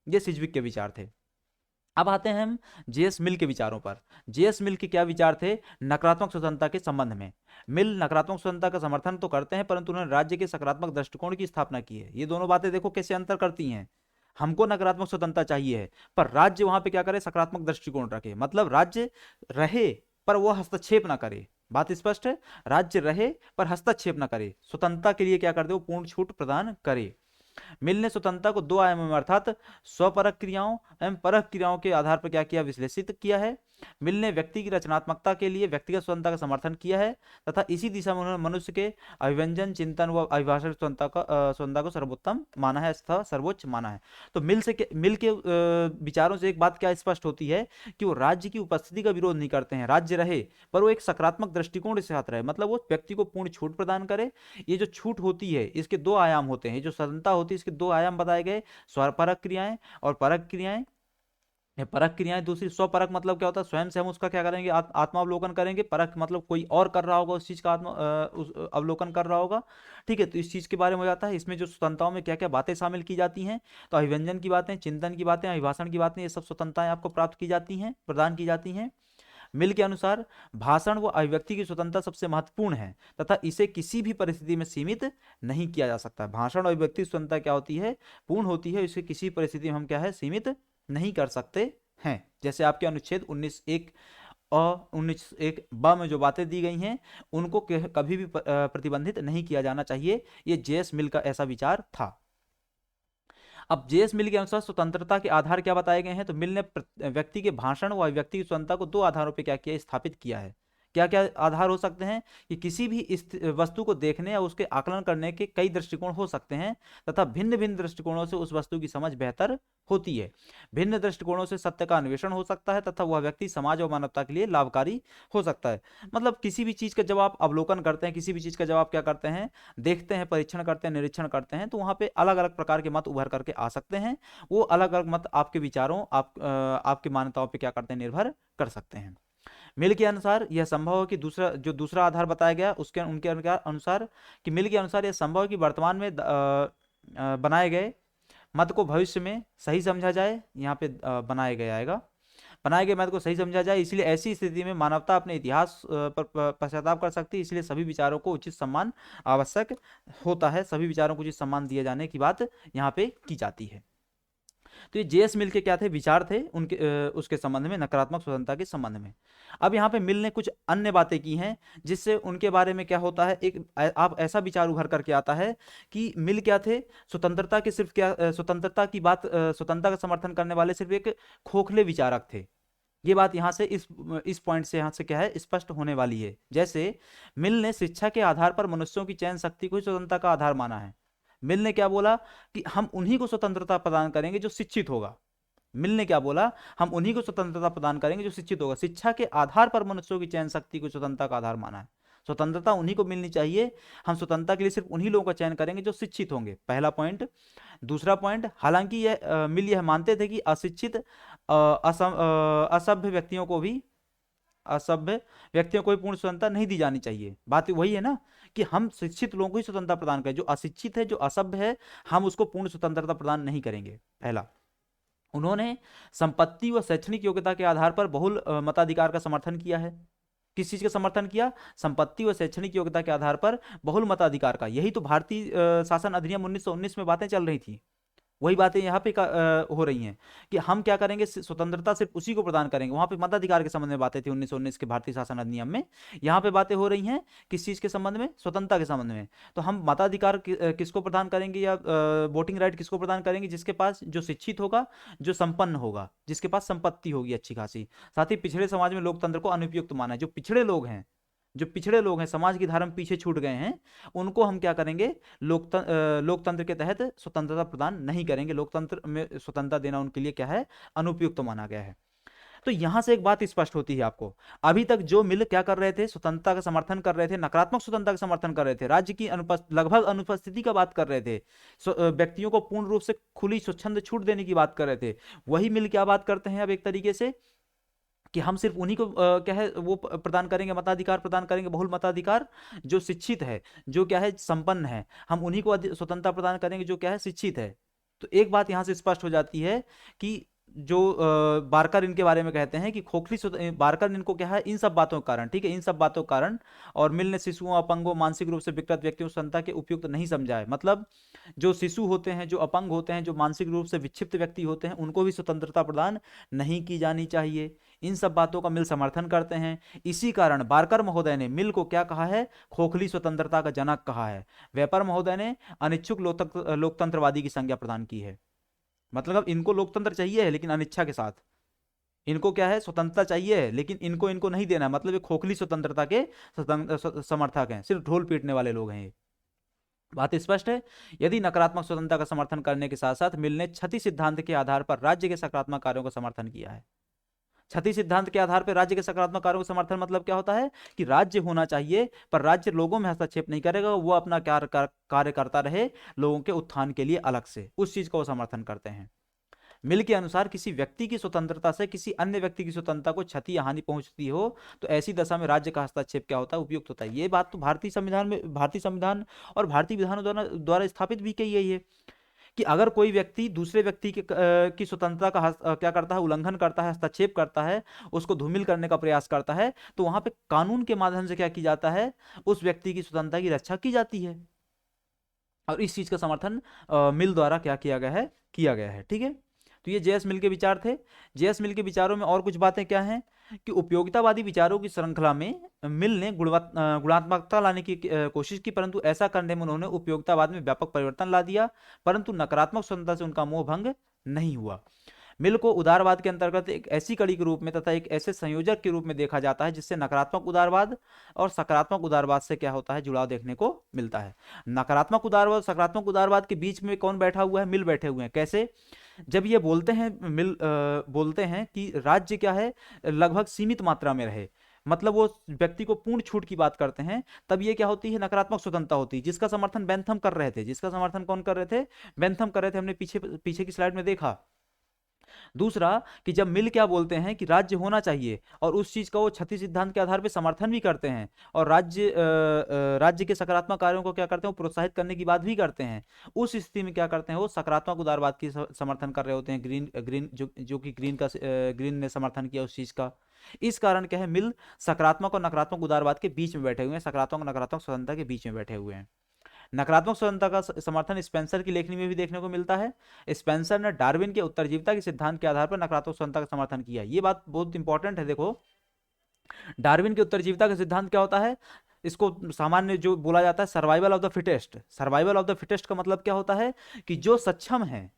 ये सिज्विक के विचार थे। अब आते हैं हम जेएस मिल के विचारों पर। जेएस मिल के क्या विचार थे नकारात्मक स्वतंत्रता के संबंध में? मिल नकारात्मक स्वतंत्रता का समर्थन तो करते हैं, परंतु उन्होंने राज्य के सकारात्मक दृष्टिकोण की स्थापना की है। ये दोनों बातें देखो कैसे अंतर करती हैं। हमको नकारात्मक स्वतंत्रता चाहिए है, पर राज्य वहां पे क्या करे? सकारात्मक दृष्टिकोण रखे। मतलब राज्य रहे पर वो हस्तक्षेप ना करे। बात स्पष्ट है? राज्य रहे पर हस्तक्षेप ना करे, स्वतंत्रता के लिए क्या कर दे? वो पूर्ण छूट प्रदान करे। मिल ने स्वतंत्रता को दो आयामों में अर्थात स्वपरक क्रियाओं एवं परक क्रियाओं के आधार पर क्या किया? विश्लेषित किया है। मिल ने व्यक्ति की रचनात्मकता के लिए व्यक्तिगत स्वतंत्रता का समर्थन किया है तथा इसी दिशा में उन्होंने मनुष्य के अभिव्यंजन चिंतन व अभिभाषण स्वतंत्रता को सर्वोत्तम माना है तथा सर्वोच्च माना है। तो मिल के विचारों से एक बात क्या स्पष्ट होती है कि वो राज्य की उपस्थिति का विरोध नहीं करते हैं। राज्य रहे पर वो एक सकारात्मक दृष्टिकोण के साथ रहे, मतलब वो व्यक्ति को पूर्ण छूट प्रदान करे। ये जो छूट होती है इसके दो आयाम होते हैं, जो स्वतंत्रता होती है इसके दो आयाम बताए गए, स्वपरक क्रियाएं और परक क्रियाएं। परख क्रियाएं दूसरी। स्वपरक मतलब क्या होता है? स्वयं से हम उसका क्या करेंगे? आत्मावलोकन करेंगे। परख मतलब कोई और कर रहा होगा उस चीज का अवलोकन कर रहा होगा। ठीक है, तो इस चीज के बारे में हो जाता है। इसमें जो स्वतंत्रताओं में क्या क्या बातें शामिल की जाती हैं, तो अभिव्यंजन की बातें, चिंतन की बातें, अभिभाषण की बातें, ये सब स्वतंत्रताएं आपको प्राप्त की जाती हैं, प्रदान की जाती हैं। मिल के अनुसार भाषण व अभिव्यक्ति की स्वतंत्रता सबसे महत्वपूर्ण है तथा इसे किसी भी परिस्थिति में सीमित नहीं किया जा सकता। भाषण और अभिव्यक्ति की स्वतंत्रता क्या होती है? पूर्ण होती है। इसे किसी परिस्थिति में हम क्या है? सीमित नहीं कर सकते हैं। जैसे आपके अनुच्छेद 19(1) और 19(1) ब में जो बातें दी गई हैं उनको कभी भी प्रतिबंधित नहीं किया जाना चाहिए। ये जेएस मिल का ऐसा विचार था। अब जेएस मिल के अनुसार स्वतंत्रता के आधार क्या बताए गए हैं? तो मिल ने व्यक्ति के भाषण व व्यक्ति की स्वतंत्रता को दो आधारों पर क्या किया? स्थापित किया है। क्या क्या आधार हो सकते हैं? कि किसी भी वस्तु को देखने या उसके आकलन करने के कई दृष्टिकोण हो सकते हैं तथा भिन्न भिन्न दृष्टिकोणों से उस वस्तु की समझ बेहतर होती है। भिन्न दृष्टिकोणों से सत्य का अन्वेषण हो सकता है तथा वह व्यक्ति समाज और मानवता के लिए लाभकारी हो सकता है। मतलब किसी भी चीज का जब आप अवलोकन करते हैं, किसी भी चीज का जब आप क्या करते हैं? देखते हैं, परीक्षण करते हैं, निरीक्षण करते हैं, तो वहां पे अलग अलग प्रकार के मत उभर करके आ सकते हैं। वो अलग अलग मत आपके विचारों, आपकी मान्यताओं पर क्या करते हैं? निर्भर कर सकते हैं। मिल के अनुसार यह संभव है कि दूसरा आधार बताया गया उनके अनुसार कि मिल के अनुसार यह संभव है कि वर्तमान में बनाए गए मत को भविष्य में सही समझा जाए। यहाँ पे बनाए गए आएगा। बनाए गए मैथ को सही समझा जाए, इसलिए ऐसी स्थिति में मानवता अपने इतिहास पर पश्चाताप कर सकती है, इसलिए सभी विचारों को उचित सम्मान आवश्यक होता है, सभी विचारों को उचित सम्मान दिए जाने की बात यहाँ पे की जाती है। तो ये जेएस मिल के क्या थे, विचार थे उनके उसके संबंध में, नकारात्मक स्वतंत्रता के संबंध में। अब यहाँ पे मिल ने कुछ अन्य बातें की हैं जिससे उनके बारे में क्या होता है, एक आप ऐसा विचार उभर करके आता है कि मिल क्या थे, स्वतंत्रता के सिर्फ क्या स्वतंत्रता की बात स्वतंत्रता का समर्थन करने वाले सिर्फ एक खोखले विचारक थे। ये बात यहाँ से इस पॉइंट से यहाँ से क्या है, स्पष्ट होने वाली है। जैसे मिल ने शिक्षा के आधार पर मनुष्यों की चयन शक्ति को ही स्वतंत्रता का आधार माना है। मिल ने क्या बोला कि हम उन्हीं को स्वतंत्रता प्रदान करेंगे जो शिक्षित होगा। मिल ने क्या बोला, हम उन्हीं को स्वतंत्रता प्रदान करेंगे जो शिक्षित होगा। शिक्षा के आधार पर मनुष्यों की चयन शक्ति को स्वतंत्रता का आधार माना है। स्वतंत्रता उन्हीं को मिलनी चाहिए, हम स्वतंत्रता के लिए सिर्फ उन्हीं लोगों का चयन करेंगे जो शिक्षित होंगे, पहला पॉइंट। दूसरा पॉइंट, हालांकि यह मिल यह मानते थे कि अशिक्षित असभ्य व्यक्तियों को भी पूर्ण स्वतंत्रता नहीं दी जानी चाहिए। बात वही है ना कि हम शिक्षित लोगों को ही स्वतंत्रता प्रदान करें, जो अशिक्षित है, जो असभ्य है, हम उसको पूर्ण स्वतंत्रता प्रदान नहीं करेंगे, पहला। उन्होंने संपत्ति व शैक्षणिक योग्यता के आधार पर बहुल मताधिकार का समर्थन किया है। किस चीज का समर्थन किया, संपत्ति व शैक्षणिक योग्यता के आधार पर बहुल मताधिकार का। यही तो भारतीय शासन अधिनियम 1919 में बातें चल रही थी, वही बातें यहाँ पे हो रही हैं कि हम क्या करेंगे, स्वतंत्रता सिर्फ उसी को प्रदान करेंगे। वहां पे मताधिकार के संबंध में बातें थी 1919 के भारतीय शासन अधिनियम में, यहाँ पे बातें हो रही हैं किस चीज के संबंध में, स्वतंत्रता के संबंध में। तो हम मताधिकार किसको प्रदान करेंगे या वोटिंग राइट किसको प्रदान करेंगे, जिसके पास, जो शिक्षित होगा, जो संपन्न होगा, जिसके पास संपत्ति होगी अच्छी खासी। साथ ही पिछड़े समाज में लोकतंत्र को अनुपयुक्त माना है। जो पिछड़े लोग हैं, समाज की धारा में पीछे छूट गए हैं, उनको हम क्या करेंगे, लोकतंत्र के तहत स्वतंत्रता प्रदान नहीं करेंगे। लोकतंत्र में स्वतंत्रता देना उनके लिए क्या है, अनुपयुक्त माना गया है। तो यहां से एक बात स्पष्ट होती है आपको, अभी तक जो मिल क्या कर रहे थे, स्वतंत्रता का समर्थन कर रहे थे, नकारात्मक स्वतंत्रता का समर्थन कर रहे थे, राज्य की लगभग अनुपस्थिति का बात कर रहे थे, व्यक्तियों को पूर्ण रूप से खुली स्वच्छंद छूट देने की बात कर रहे थे। वही मिल क्या बात करते हैं अब एक तरीके से कि हम सिर्फ उन्हीं को क्या है वो प्रदान करेंगे, मताधिकार प्रदान करेंगे, बहुल मताधिकार, जो शिक्षित है, जो क्या है संपन्न है, हम उन्हीं को स्वतंत्रता प्रदान करेंगे जो क्या है शिक्षित है। तो एक बात यहां से स्पष्ट हो जाती है कि जो बारकर इनके बारे में कहते हैं कि खोखली बारकर इनको क्या है, इन सब बातों के कारण, ठीक है, इन सब बातों के कारण, और मिल ने शिशुओं, अपंगों, मानसिक रूप से विकृत व्यक्तियों स्वतंत्रता के उपयुक्त नहीं समझा है। मतलब जो शिशु होते हैं, जो अपंग होते हैं, जो मानसिक रूप से विक्षिप्त व्यक्ति होते हैं, उनको भी स्वतंत्रता प्रदान नहीं की जानी चाहिए। इन सब बातों का मिल समर्थन करते हैं। इसी कारण बारकर महोदय ने मिल को क्या कहा है, खोखली स्वतंत्रता का जनक कहा है। वेपर महोदय ने अनिच्छुक लोकतंत्रवादी की संज्ञा प्रदान की है। मतलब अब इनको लोकतंत्र चाहिए है लेकिन अनिच्छा के साथ, इनको क्या है, स्वतंत्रता चाहिए है लेकिन इनको नहीं देना, मतलब ये खोखली स्वतंत्रता के समर्थक हैं, सिर्फ ढोल पीटने वाले लोग हैं। ये बात स्पष्ट है। यदि नकारात्मक स्वतंत्रता का समर्थन करने के साथ साथ मिल ने क्षति सिद्धांत के आधार पर राज्य के सकारात्मक कार्यों का समर्थन किया है। क्षति सिद्धांत के आधार पर राज्य के सकारात्मक कार्यों का समर्थन मतलब क्या होता है कि राज्य होना चाहिए पर राज्य लोगों में हस्तक्षेप नहीं करेगा, वो अपना कार्य करता रहे लोगों के उत्थान के लिए अलग से, उस चीज का वो समर्थन करते हैं। मिल के अनुसार किसी व्यक्ति की स्वतंत्रता से किसी अन्य व्यक्ति की स्वतंत्रता को क्षति या हानि पहुंचती हो तो ऐसी दशा में राज्य का हस्तक्षेप क्या होता है, उपयुक्त होता है। ये बात तो भारतीय संविधान और भारतीय विधानों द्वारा स्थापित भी की गई है कि अगर कोई व्यक्ति दूसरे व्यक्ति की स्वतंत्रता का क्या करता है, उल्लंघन करता है, हस्तक्षेप करता है, उसको धूमिल करने का प्रयास करता है, तो वहां पे कानून के माध्यम से क्या की जाता है, उस व्यक्ति की स्वतंत्रता की रक्षा की जाती है। और इस चीज का समर्थन मिल द्वारा क्या किया गया है, ठीक है। तो ये जेएस मिल के विचार थे। जेएस मिल के विचारों में और कुछ बातें क्या हैं कि उपयोगितावादी विचारों की श्रृंखला में मिल ने गुणात्मकता लाने की कोशिश की, परंतु ऐसा करने में उन्होंने उपयोगितावाद में व्यापक परिवर्तन ला दिया, परंतु नकारात्मक स्वतंत्रता से उनका मोह भंग नहीं हुआ। मिल को उदारवाद के अंतर्गत एक ऐसी कड़ी के रूप में तथा एक ऐसे संयोजक के रूप में देखा जाता है जिससे नकारात्मक उदारवाद और सकारात्मक उदारवाद से क्या होता है, जुड़ाव देखने को मिलता है। नकारात्मक उदारवाद, सकारात्मक उदारवाद के बीच में कौन बैठा हुआ है, मिल बैठे हुए हैं। कैसे, जब ये बोलते हैं बोलते हैं कि राज्य क्या है, लगभग सीमित मात्रा में रहे, मतलब वो व्यक्ति को पूर्ण छूट की बात करते हैं, तब ये क्या होती है, नकारात्मक स्वतंत्रता होती है, जिसका समर्थन बेंथम कर रहे थे। जिसका समर्थन कौन कर रहे थे, बेंथम कर रहे थे। हमने पीछे की स्लाइड में देखा दूसरा कि जब मिल क्या बोलते हैं कि राज्य होना चाहिए और उस चीज का वो छत्तीस सिद्धांत के आधार पर समर्थन भी करते हैं और राज्य के सकारात्मक कार्यों को क्या करते हैं, वो प्रोत्साहित करने की बात भी करते हैं। उस स्थिति में क्या करते हैं, वो सकारात्मक उदारवाद की समर्थन कर रहे होते हैं। ग्रीन ग्रीन जो कि ग्रीन ने समर्थन किया उस चीज का। इस कारण क्या है, मिल सकारात्मक और नकारात्मक उदारवाद के बीच में बैठे हुए हैं, सकारात्मक और नकारात्मक स्वतंत्रता के बीच में बैठे हुए हैं। नकारात्मक स्वतंत्रता का समर्थन स्पेंसर की लेखनी में भी देखने को मिलता है। स्पेंसर ने डार्विन के उत्तरजीविता के सिद्धांत के आधार पर नकारात्मक स्वतंत्रता का समर्थन किया। ये बात बहुत इंपॉर्टेंट है। देखो, डार्विन के उत्तरजीविता का सिद्धांत क्या होता है, इसको सामान्य जो बोला जाता है survival of the fittest. Survival of the fittest का मतलब क्या होता है कि जो सक्षम है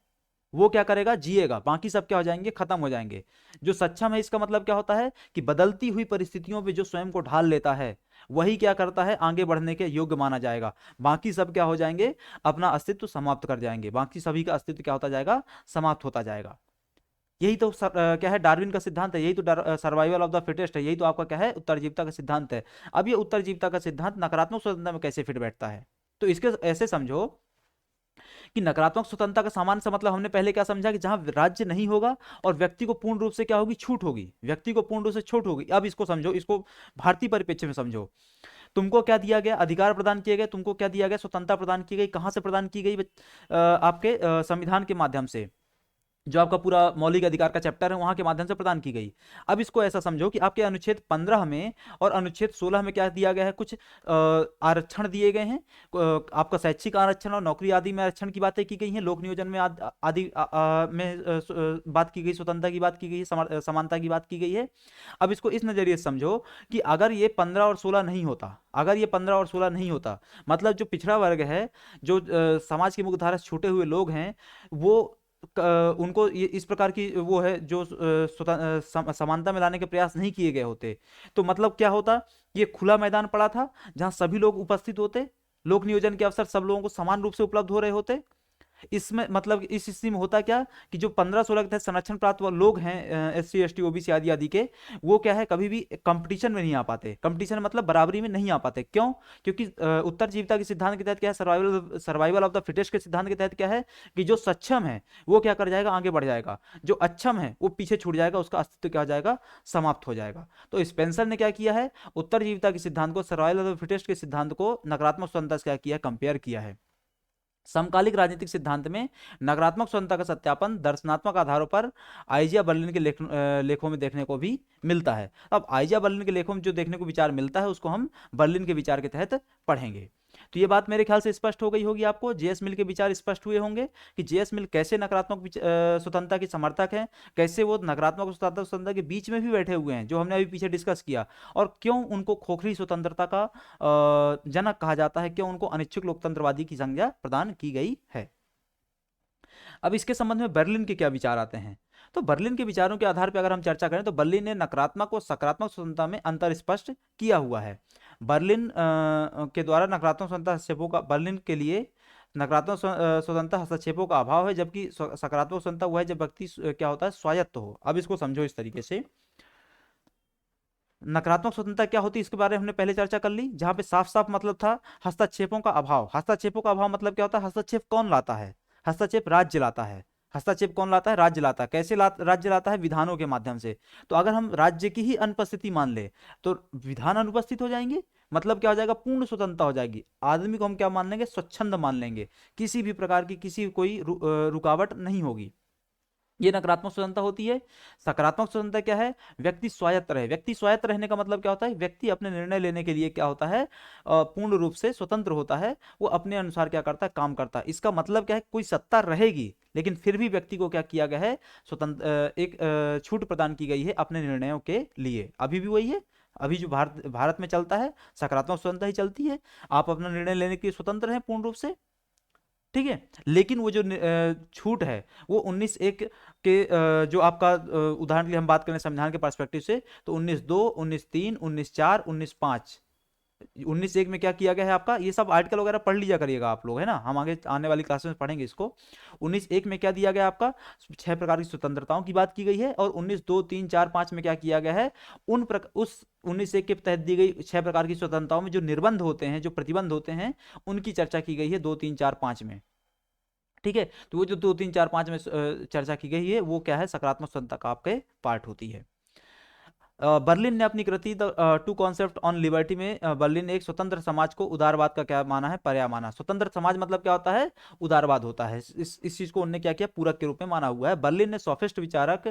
वो क्या करेगा, जिएगा, बाकी सब क्या हो जाएंगे, खत्म हो जाएंगे। जो सक्षम है इसका मतलब क्या होता है कि बदलती हुई परिस्थितियों पे जो स्वयं को ढाल लेता है वही क्या करता है, आगे बढ़ने के योग्य माना जाएगा। बाकी सब क्या हो जाएंगे, अपना अस्तित्व समाप्त कर जाएंगे। बाकी सभी का अस्तित्व क्या होता जाएगा, समाप्त होता जाएगा। यही तो क्या है, डार्विन का सिद्धांत है। यही तो सर्वाइवल ऑफ द फिटेस्ट है। यही तो आपका क्या है, उत्तरजीविता का सिद्धांत है। अब ये उत्तरजीविता का सिद्धांत नकारात्मक स्वतंत्रता में कैसे फिट बैठता है, तो इसके ऐसे समझो कि नकारात्मक स्वतंत्रता का सामान्य सा मतलब हमने पहले क्या समझा कि जहां राज्य नहीं होगा और व्यक्ति को पूर्ण रूप से क्या होगी, छूट होगी। व्यक्ति को पूर्ण रूप से छूट होगी। अब इसको समझो, इसको भारतीय परिप्रेक्ष्य में समझो। तुमको क्या दिया गया, अधिकार प्रदान किए गए, तुमको क्या दिया गया, स्वतंत्रता प्रदान की गई। कहां से प्रदान की गई, आपके संविधान के माध्यम से। जो आपका पूरा मौलिक अधिकार का चैप्टर है वहां के माध्यम से प्रदान की गई। अब इसको ऐसा समझो कि आपके अनुच्छेद 15 में और अनुच्छेद 16 में क्या दिया गया है, कुछ आरक्षण दिए गए हैं। आपका शैक्षिक आरक्षण और नौकरी आदि में आरक्षण की बातें की गई हैं। लोक नियोजन में आदि में बात की गई, स्वतंत्रता की बात की गई है, समानता की बात की गई है। अब इसको इस नजरिए से समझो कि अगर ये 15 और 16 नहीं होता, अगर ये 15 और 16 नहीं होता, मतलब जो पिछड़ा वर्ग है, जो समाज की मुख्य धारा से छूटे हुए लोग हैं, वो उनको ये इस प्रकार की वो है जो समानता में लाने के प्रयास नहीं किए गए होते, तो मतलब क्या होता, ये खुला मैदान पड़ा था जहां सभी लोग उपस्थित होते, लोक नियोजन के अवसर सब लोगों को समान रूप से उपलब्ध हो रहे होते। इसमें मतलब इस स्थिति में होता क्या कि जो 15-16 के तहत संरक्षण प्राप्त लोग हैं, SC ST OBC आदि आदि के, वो क्या है, कभी भी कंपटीशन में नहीं आ पाते। कंपटीशन मतलब बराबरी में नहीं आ पाते। क्यों, क्योंकि उत्तरजीविता के सिद्धांत के तहत क्या है, सर्वाइवल ऑफ द फिटेस्ट के सिद्धांत के तहत क्या है कि जो सक्षम है वो क्या कर जाएगा, आगे बढ़ जाएगा। जो अक्षम है वो पीछे छूट जाएगा, उसका अस्तित्व क्या हो जाएगा, समाप्त हो जाएगा। तो स्पेंसर ने क्या किया है, उत्तरजीविता के सिद्धांत को सर्वाइवल ऑफ द फिटेस्ट के सिद्धांत को नकारात्मक स्वतंत्रता से क्या किया, कंपेयर किया है। समकालिक राजनीतिक सिद्धांत में नकारात्मक स्वतंत्रता का सत्यापन दर्शनात्मक आधारों पर आइजिया बर्लिन के लेखों में देखने को भी मिलता है। अब आइजिया बर्लिन के लेखों में जो देखने को विचार मिलता है उसको हम बर्लिन के विचार के तहत पढ़ेंगे। तो ये बात मेरे ख्याल से स्पष्ट हो गई होगी आपको। जेएस मिल के विचार स्पष्ट हुए होंगे कि जेएस मिल कैसे नकारात्मक स्वतंत्रता के समर्थक हैं, कैसे वो नकारात्मक स्वतंत्रता के बीच में भी बैठे हुए हैं, जो हमने अभी पीछे डिस्कस किया, और क्यों उनको खोखली स्वतंत्रता का जनक कहा जाता है, क्यों उनको अनिच्छुक लोकतंत्रवादी की संज्ञा प्रदान की गई है। अब इसके संबंध में बर्लिन के क्या विचार आते हैं, तो बर्लिन के विचारों के आधार पर अगर हम चर्चा करें तो बर्लिन ने नकारात्मक और सकारात्मक स्वतंत्रता में अंतर स्पष्ट किया हुआ है। बर्लिन के द्वारा नकारात्मक स्वतंत्रता हस्तक्षेपों का, बर्लिन के लिए नकारात्मक स्वतंत्रता हस्तक्षेपों का अभाव है, जबकि सकारात्मक स्वतंत्रता वह है जब व्यक्ति क्या होता है, स्वायत्त हो। अब इसको समझो इस तरीके से, नकारात्मक स्वतंत्रता क्या होती है इसके बारे में हमने पहले चर्चा कर ली, जहां पे साफ साफ मतलब था हस्तक्षेपों का अभाव। हस्तक्षेपों का अभाव मतलब क्या होता है, हस्तक्षेप कौन लाता है, हस्तक्षेप राज्य लाता है। हस्तक्षेप कौन लाता है, राज्य लाता है। कैसे राज्य लाता है, विधानों के माध्यम से। तो अगर हम राज्य की ही अनुपस्थिति मान ले तो विधान अनुपस्थित हो जाएंगे, मतलब क्या हो जाएगा, पूर्ण स्वतंत्रता हो जाएगी। आदमी को हम क्या मान लेंगे, स्वच्छंद मान लेंगे, किसी भी प्रकार की किसी कोई रुकावट नहीं होगी। ये नकारात्मक स्वतंत्रता होती है। सकारात्मक स्वतंत्रता क्या है, व्यक्ति स्वायत्त रहे। व्यक्ति स्वायत्त रहने का मतलब क्या होता है, व्यक्ति अपने निर्णय लेने के लिए क्या होता है, पूर्ण रूप से स्वतंत्र होता है। वो अपने अनुसार क्या करता है, काम करता है। इसका मतलब क्या है, कोई सत्ता रहेगी लेकिन फिर भी व्यक्ति को क्या किया गया है, स्वतंत्र एक छूट प्रदान की गई है अपने निर्णयों के लिए। अभी भी वही है, अभी जो भारत में चलता है सकारात्मक स्वतंत्रता ही चलती है। आप अपना निर्णय लेने के लिए स्वतंत्र हैं पूर्ण रूप से, ठीक है। लेकिन वो जो छूट है वो 19(1) के जो आपका उदाहरण के लिए हम बात करें संविधान के पर्सपेक्टिव से, तो 19(2), 19(3), 19(4), 19(5), 19(1) में क्या किया गया है आपका, ये सब आर्टिकल वगैरह पढ़ लीजिए करिएगा आप लोग, है ना, हम आगे आने वाली क्लास में पढ़ेंगे इसको। 19(1) में क्या दिया गया आपका, 6 प्रकार की स्वतंत्रताओं की बात की गई है। और 19(2), 3, 4, 5 में क्या किया गया है, उस 19(1) के तहत दी गई 6 प्रकार की स्वतंत्रताओं में जो निर्बंध होते हैं, जो प्रतिबंध होते हैं, उनकी चर्चा की गई है 2, 3, 4, 5 में। ठीक है, तो वो जो 2 3 4 5 में चर्चा की गई है वो क्या है, सकारात्मक स्वतंत्रता का आपके पार्ट होती है। बर्लिन ने अपनी कृति the two concept on liberty में बर्लिन ने एक स्वतंत्र समाज को उदारवाद का क्या माना है, पर्याय माना। स्वतंत्र समाज मतलब क्या होता है, उदारवाद होता है। इस चीज को उन्होंने क्या किया, पूरक के रूप में माना हुआ है। बर्लिन ने सोफिस्ट विचारक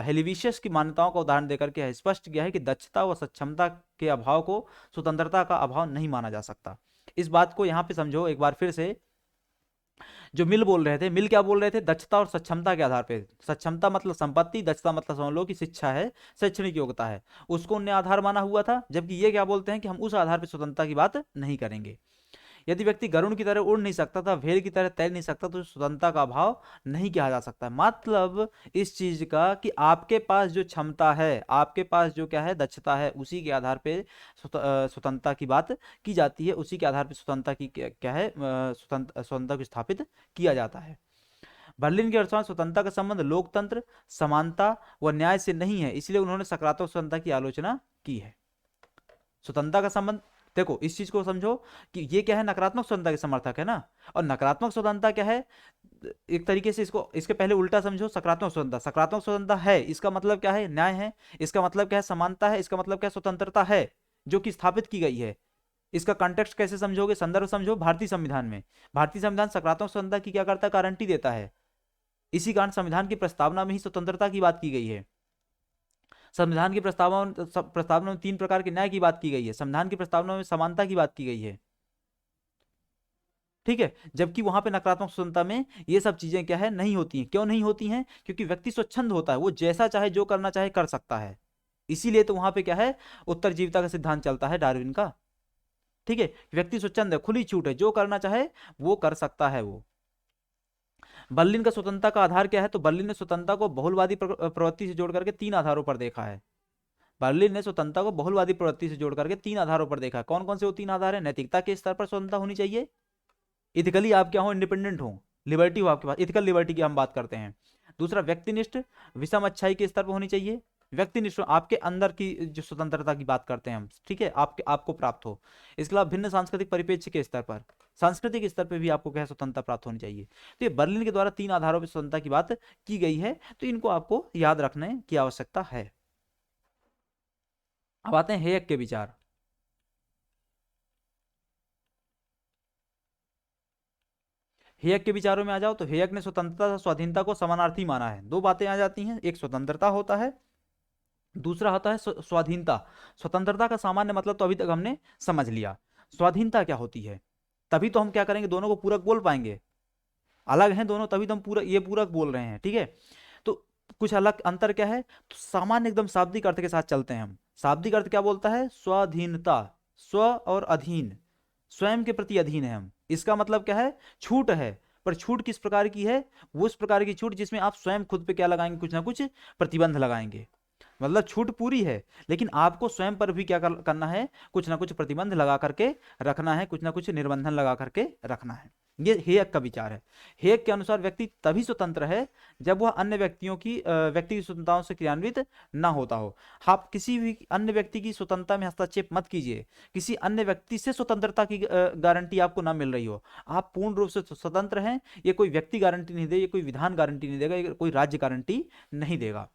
हेलिविशियस की मान्यताओं का उदाहरण देकर के स्पष्ट किया है कि दक्षता व सक्षमता के अभाव को स्वतंत्रता का अभाव नहीं माना जा सकता। इस बात को यहाँ पे समझो एक बार फिर से। जो मिल बोल रहे थे, मिल क्या बोल रहे थे, दक्षता और सक्षमता के आधार पे। सक्षमता मतलब संपत्ति, दक्षता मतलब समझ लो कि शिक्षा है, शैक्षणिक योग्यता है, उसको उन्हें आधार माना हुआ था। जबकि ये क्या बोलते हैं कि हम उस आधार पर स्वतंत्रता की बात नहीं करेंगे। यदि व्यक्ति गरुड़ की तरह उड़ नहीं सकता था, भेड़ की तरह तैर नहीं सकता, तो स्वतंत्रता का अभाव नहीं कहा जा सकता। मतलब इस चीज का कि आपके पास जो क्षमता है, आपके पास जो क्या है, दक्षता है, उसी के आधार पे स्वतंत्रता की बात की जाती है। उसी के आधार पे स्वतंत्रता की क्या है, स्वतंत्रता को स्थापित किया जाता है। बर्लिन के अनुसार स्वतंत्रता का संबंध लोकतंत्र, समानता व न्याय से नहीं है, इसलिए उन्होंने सकारात्मक स्वतंत्रता की आलोचना की है। स्वतंत्रता का संबंध, देखो इस चीज को समझो कि ये क्या है, नकारात्मक स्वतंत्रता के समर्थक है ना। और नकारात्मक स्वतंत्रता क्या है, एक तरीके से इसको, इसके पहले उल्टा समझो। सकारात्मक स्वतंत्रता, सकारात्मक स्वतंत्रता है, इसका मतलब क्या है, न्याय है। इसका मतलब क्या है, समानता है। इसका मतलब क्या है, स्वतंत्रता है जो कि स्थापित की गई है। इसका कॉन्टेक्स्ट कैसे समझोगे, संदर्भ समझो। भारतीय संविधान में, भारतीय संविधान सकारात्मक स्वतंत्रता की क्या करता है, गारंटी देता है। इसी कारण संविधान की प्रस्तावना में ही स्वतंत्रता की बात की गई है। संविधान की प्रस्तावना में 3 प्रकार के न्याय की बात की गई है। संविधान की प्रस्तावना में समानता की बात की गई है, ठीक है। जबकि वहां पे नकारात्मक स्वतंत्रता में ये सब चीजें क्या है, नहीं होती हैं। क्यों नहीं होती हैं, क्योंकि व्यक्ति स्वच्छंद होता है, वो जैसा चाहे जो करना चाहे कर सकता है। इसीलिए तो वहां पे क्या है, उत्तरजीविता का सिद्धांत चलता है, डार्विन का। ठीक है, व्यक्ति स्वच्छंद है, खुली छूट है, जो करना चाहे वो कर सकता है वो। बर्लिन का स्वतंत्रता का आधार क्या है, तो बर्लिन ने स्वतंत्रता को बहुलवादी प्रवृत्ति से जोड़ करके 3 आधारों पर देखा है। बर्लिन ने स्वतंत्रता को बहुलवादी प्रवृत्ति से जोड़ करके 3 आधारों पर देखा। कौन कौन से वो 3 आधार है, नैतिकता के स्तर पर स्वतंत्रता होनी चाहिए, इथिकली आप क्या हो, इंडिपेंडेंट हो, लिबर्टी हो आपके पास, इथिकल लिबर्टी की हम बात करते हैं। दूसरा, व्यक्तिनिष्ठ विषम अच्छाई के स्तर पर होनी चाहिए। व्यक्तिनिष्ठ आपके अंदर की जो स्वतंत्रता की बात करते हैं हम, ठीक है, आपके आपको प्राप्त हो। इसके अलावा भिन्न सांस्कृतिक परिप्रेक्ष्य के स्तर पर, सांस्कृतिक स्तर पर भी आपको क्या है, स्वतंत्रता प्राप्त होनी चाहिए। तो ये बर्लिन के द्वारा 3 आधारों पर स्वतंत्रता की बात की गई है, तो इनको आपको याद रखने की आवश्यकता है। अब आते हैं हेयक के विचार। हेयक के विचारों में आ जाओ तो हेयक ने स्वतंत्रता स्वाधीनता को समानार्थी माना है। 2 बातें आ जाती हैं, एक स्वतंत्रता होता है, दूसरा होता है स्वाधीनता। स्वतंत्रता का सामान्य मतलब तो अभी तक हमने समझ लिया। स्वाधीनता क्या होती है, तभी तो हम क्या करेंगे, दोनों को पूरक बोल पाएंगे। अलग हैं दोनों, तभी तो हम पूरा ये पूरक बोल रहे हैं, ठीक है। तो कुछ अलग अंतर क्या है, तो सामान्य एकदम शाब्दिक अर्थ के साथ चलते हैं हम। शाब्दिक अर्थ क्या बोलता है, स्वाधीनता, स्व और अधीन, स्वयं के प्रति अधीन है हम। इसका मतलब क्या है, छूट है, पर छूट किस प्रकार की है, वो उस प्रकार की छूट जिसमें आप स्वयं खुद पे क्या लगाएंगे, कुछ ना कुछ प्रतिबंध लगाएंगे। मतलब छूट पूरी है, लेकिन आपको स्वयं पर भी क्या करना है, कुछ ना कुछ प्रतिबंध लगा करके रखना है, कुछ ना कुछ निर्बंधन लगा करके रखना है। ये हेयक का विचार है। हेयक के अनुसार व्यक्ति तभी स्वतंत्र है जब वह अन्य व्यक्तियों की व्यक्तिगत स्वतंत्रताओं से क्रियान्वित ना होता हो। आप किसी भी अन्य व्यक्ति की स्वतंत्रता में हस्तक्षेप मत कीजिए। किसी अन्य व्यक्ति से स्वतंत्रता की गारंटी आपको ना मिल रही हो, आप पूर्ण रूप से स्वतंत्र हैं, ये कोई व्यक्ति गारंटी नहीं देगा, ये कोई विधान गारंटी नहीं देगा, ये कोई राज्य गारंटी नहीं देगा।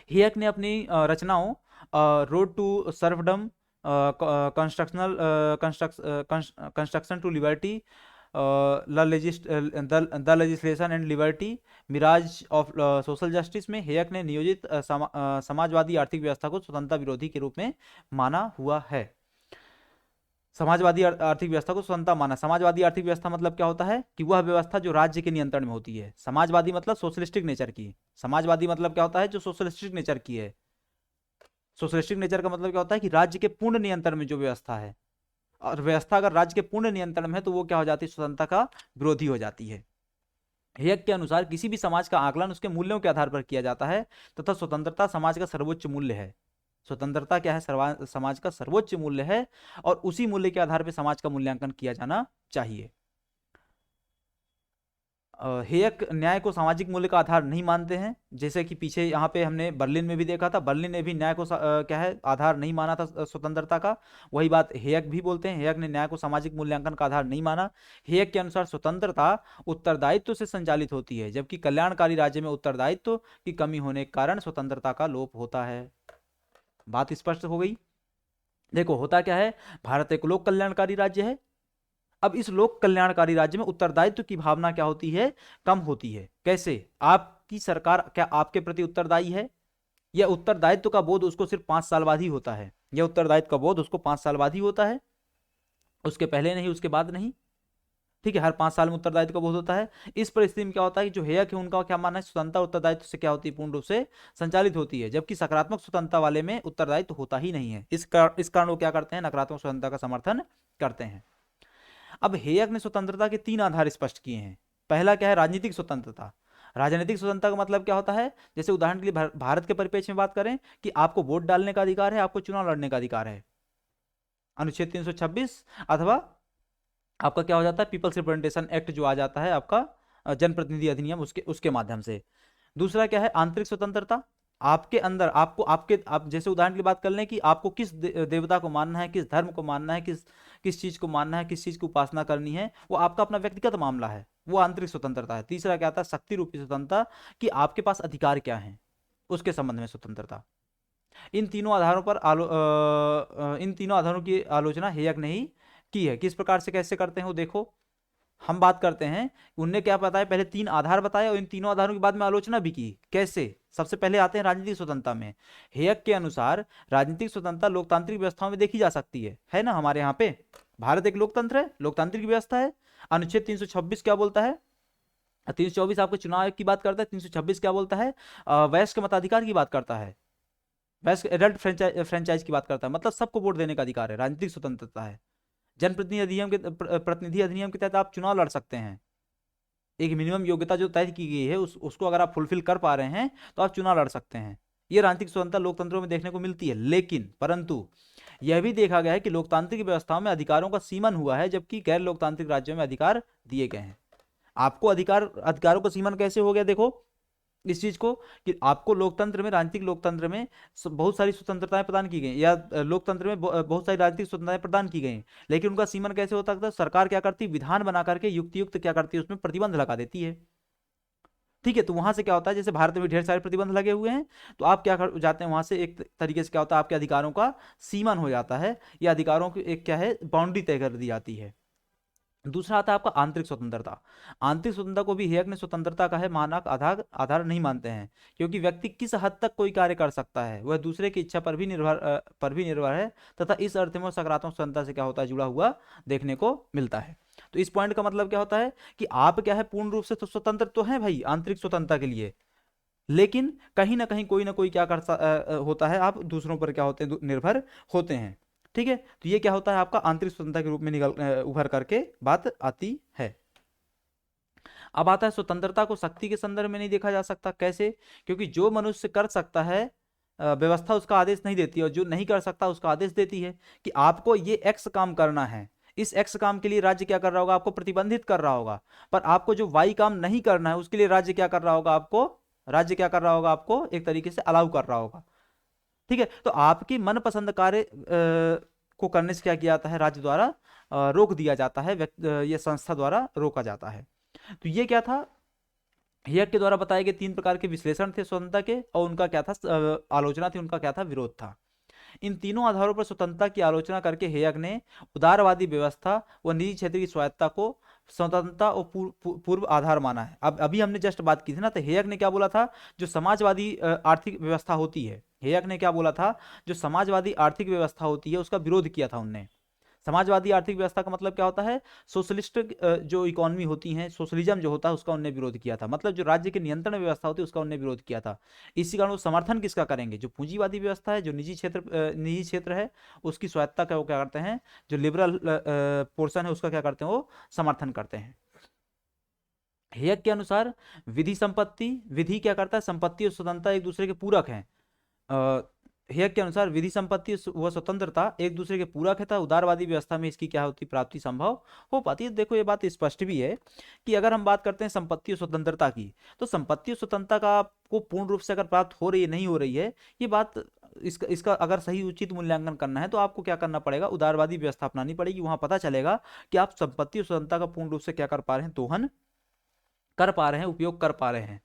हेयक ने अपनी रचनाओं road to serfdom, constructional construction to liberty, the legislation and liberty, mirage of social justice में हेयक ने नियोजित समाजवादी आर्थिक व्यवस्था को स्वतंत्रता विरोधी के रूप में माना हुआ है। समाजवादी आर्थिक व्यवस्था को स्वतंत्रता माना। समाजवादी आर्थिक व्यवस्था मतलब क्या होता है, कि वह व्यवस्था जो राज्य के नियंत्रण में होती है। समाजवादी मतलब सोशलिस्टिक नेचर की। समाजवादी मतलब क्या होता है, जो सोशलिस्टिक नेचर की है। सोशलिस्टिक नेचर का मतलब क्या होता है, कि राज्य के पूर्ण नियंत्रण में जो व्यवस्था है, और व्यवस्था अगर राज्य के पूर्ण नियंत्रण में है तो वो क्या हो जाती है, स्वतंत्रता का विरोधी हो जाती है। हेयक के अनुसार किसी भी समाज का आकलन उसके मूल्यों के आधार पर किया जाता है, तथा स्वतंत्रता समाज का सर्वोच्च मूल्य है। स्वतंत्रता क्या है, समाज का सर्वोच्च मूल्य है, और उसी मूल्य के आधार पर समाज का मूल्यांकन किया जाना चाहिए। हेयक न्याय को सामाजिक मूल्य का आधार नहीं मानते हैं, जैसे कि पीछे यहाँ पे हमने बर्लिन में भी देखा था, बर्लिन ने भी न्याय को क्या है आधार नहीं माना था स्वतंत्रता का। वही बात हेयक भी बोलते हैं, हेयक ने न्याय को सामाजिक मूल्यांकन का आधार नहीं माना। हेयक के अनुसार स्वतंत्रता उत्तरदायित्व से संचालित होती है, जबकि कल्याणकारी राज्य में उत्तरदायित्व की कमी होने के कारण स्वतंत्रता का लोप होता है। बात स्पष्ट हो गई। देखो होता क्या है, भारत एक लोक कल्याणकारी राज्य है। अब इस लोक कल्याणकारी राज्य में उत्तरदायित्व की भावना क्या होती है, कम होती है। कैसे? आपकी सरकार क्या आपके प्रति उत्तरदायी है? या उत्तरदायित्व का बोध उसको सिर्फ 5 साल बाद ही होता है? या उत्तरदायित्व का बोध उसको 5 साल बाद ही होता है, उसके पहले नहीं, उसके बाद नहीं। ठीक है, हर 5 साल में उत्तरदायित्व का बोध होता है। इस परिस्थिति में क्या होता है कि जो हेयक है उनका क्या मानना है, स्वतंत्रता उत्तरदायित्व से क्या होती है, पूर्ण रूप से संचालित होती है, जबकि सकारात्मक स्वतंत्रता वाले में उत्तरदायित्व होता ही नहीं है। इस कारण वो क्या करते हैं, नकारात्मक स्वतंत्रता का समर्थन करते हैं। अब हेयक ने स्वतंत्रता के 3 आधार स्पष्ट किए हैं। पहला क्या है, राजनीतिक स्वतंत्रता। राजनीतिक स्वतंत्रता का मतलब क्या होता है, जैसे उदाहरण के लिए भारत के परिप्रेक्ष्य में बात करें कि आपको वोट डालने का अधिकार है, आपको चुनाव लड़ने का अधिकार है, अनुच्छेद 326, अथवा आपका क्या हो जाता है, पीपल्स रिप्रेजेंटेशन एक्ट जो आ जाता है आपका, जनप्रतिनिधि अधिनियम, उसके उसके माध्यम से। दूसरा क्या है, आंतरिक स्वतंत्रता। आपके अंदर आपको आप जैसे उदाहरण की बात कर लें कि आपको किस देवता को मानना है, किस धर्म को मानना है, किस किस चीज को मानना है, किस चीज की उपासना करनी है, वो आपका अपना व्यक्तिगत मामला है, वो आंतरिक स्वतंत्रता है। तीसरा क्या आता है, शक्ति रूपी स्वतंत्रता, कि आपके पास अधिकार क्या है, उसके संबंध में स्वतंत्रता। इन तीनों आधारों पर इन तीनों आधारों की आलोचना हेयक ने ही की है। किस प्रकार से, कैसे करते हैं वो देखो। हम बात करते हैं, उनने क्या बताया, पहले 3 आधार बताए और इन तीनों आधारों के बाद में आलोचना भी की। कैसे? सबसे पहले आते हैं राजनीतिक स्वतंत्रता में। हेयक के अनुसार राजनीतिक स्वतंत्रता लोकतांत्रिक व्यवस्थाओं में देखी जा सकती है ना। हमारे यहाँ पे भारत एक लोकतंत्र है, लोकतांत्रिक व्यवस्था है। अनुच्छेद 326 क्या बोलता है, 324 आपको चुनाव आयोग की बात करता है, 326 क्या बोलता है, वयस्क मताधिकार की बात करता है, वयस्क एडल्ट फ्रेंचाइज की बात करता है, मतलब सबको वोट देने का अधिकार है, राजनीतिक स्वतंत्रता है। जनप्रतिनिधि अधिनियम के प्रतिनिधि अधिनियम के तहत आप चुनाव लड़ सकते हैं। एक मिनिमम योग्यता जो तय की गई है उसको अगर आप फुलफिल कर पा रहे हैं तो आप चुनाव लड़ सकते हैं। ये राजनीतिक स्वतंत्रता लोकतंत्रों में देखने को मिलती है। लेकिन परंतु यह भी देखा गया है कि लोकतांत्रिक व्यवस्थाओं में अधिकारों का सीमन हुआ है, जबकि गैर लोकतांत्रिक राज्यों में अधिकार दिए गए हैं। आपको अधिकारों का सीमन कैसे हो गया, देखो इस चीज को, कि आपको लोकतंत्र में, राजनीतिक लोकतंत्र में बहुत सारी स्वतंत्रताएं प्रदान की गई, या लोकतंत्र में बहुत सारी राजनीतिक स्वतंत्रताएं प्रदान की गई, लेकिन उनका सीमन कैसे होता है, सरकार क्या करती है, विधान बना करके युक्त क्या करती है, उसमें प्रतिबंध लगा देती है। ठीक है, तो वहां से क्या होता है, जैसे भारत में भी ढेर सारे प्रतिबंध लगे हुए हैं, तो आप क्या कर जाते हैं वहां से, एक तरीके से क्या होता है, आपके अधिकारों का सीमन हो जाता है, या अधिकारों की एक क्या है, बाउंड्री तय कर दी जाती है। दूसरा आता है आपका आंतरिक स्वतंत्रता। आंतरिक स्वतंत्रता को भी हेयक ने स्वतंत्रता का है मानक आधार नहीं मानते हैं, क्योंकि व्यक्ति किस हद तक कोई कार्य कर सकता है वह दूसरे की इच्छा पर भी निर्भर है, तथा इस अर्थ में सकारात्मक स्वतंत्रता से क्या होता है, जुड़ा हुआ देखने को मिलता है। तो इस पॉइंट का मतलब क्या होता है कि आप क्या है, पूर्ण रूप से तो स्वतंत्र तो हैं भाई आंतरिक स्वतंत्रता के लिए, लेकिन कहीं ना कोई क्या होता है, आप दूसरों पर क्या होते हैं, निर्भर होते हैं। ठीक है, तो ये क्या होता है, आपका आंतरिक स्वतंत्रता के रूप में उभर करके बात आती है। अब आता है स्वतंत्रता को शक्ति के संदर्भ में नहीं देखा जा सकता। कैसे? क्योंकि जो मनुष्य कर सकता है व्यवस्था उसका आदेश नहीं देती, और जो नहीं कर सकता उसका आदेश देती है, कि आपको ये एक्स काम करना है, इस एक्स काम के लिए राज्य क्या कर रहा होगा, आपको प्रतिबंधित कर रहा होगा। पर आपको जो वाई काम नहीं करना है उसके लिए राज्य क्या कर रहा होगा, आपको एक तरीके से अलाउ कर रहा होगा। ठीक है, तो आपकी मनपसंद कार्य को करने से क्या किया जाता है, राज्य द्वारा रोक दिया जाता है, ये संस्था द्वारा रोका जाता है। तो ये क्या था, हेयक के द्वारा बताए गए 3 प्रकार के विश्लेषण थे स्वतंत्रता के, और उनका क्या था, आलोचना थी, उनका क्या था, विरोध था। इन तीनों आधारों पर स्वतंत्रता की आलोचना करके हेयक ने उदारवादी व्यवस्था व निजी क्षेत्र की स्वायत्ता को स्वतंत्रता और पूर्व आधार माना है। अब अभी हमने जस्ट बात की थी ना, तो हेयक ने क्या बोला था, जो समाजवादी आर्थिक व्यवस्था होती है, हेयक ने क्या बोला था, जो समाजवादी आर्थिक व्यवस्था होती है उसका विरोध किया था उनने। समाजवादी आर्थिक व्यवस्था का मतलब क्या होता है, सोशलिस्ट जो इकोनॉमी होती है, सोशलिज्म जो होता है उसका उन्होंने विरोध किया था, मतलब जो राज्य के नियंत्रण व्यवस्था होती है उसका उन्होंने विरोध किया था। इसी कारण वो समर्थन किसका करेंगे, जो पूंजीवादी व्यवस्था है, जो निजी क्षेत्र है उसकी स्वायत्ता का वो क्या करते हैं, जो लिबरल पोर्शन है उसका क्या करते हैं, वो समर्थन करते हैं। हेयक के अनुसार विधि क्या करता है, संपत्ति और स्वतंत्रता एक दूसरे के पूरक हैं। हेयक के अनुसार विधि संपत्ति व स्वतंत्रता एक दूसरे के पूरक है, तथा उदारवादी व्यवस्था में इसकी क्या होती प्राप्ति संभव हो पाती है। देखो ये बात स्पष्ट भी है कि अगर हम बात करते हैं संपत्ति और स्वतंत्रता की, तो संपत्ति और स्वतंत्रता का आपको पूर्ण रूप से अगर प्राप्त हो रही है नहीं हो रही है, ये बात इसका अगर सही उचित मूल्यांकन करना है तो आपको क्या करना पड़ेगा, उदारवादी व्यवस्था अपनानी पड़ेगी। वहां पता चलेगा कि आप संपत्ति और स्वतंत्रता का पूर्ण रूप से क्या कर पा रहे हैं, दोहन कर पा रहे हैं, उपयोग कर पा रहे हैं।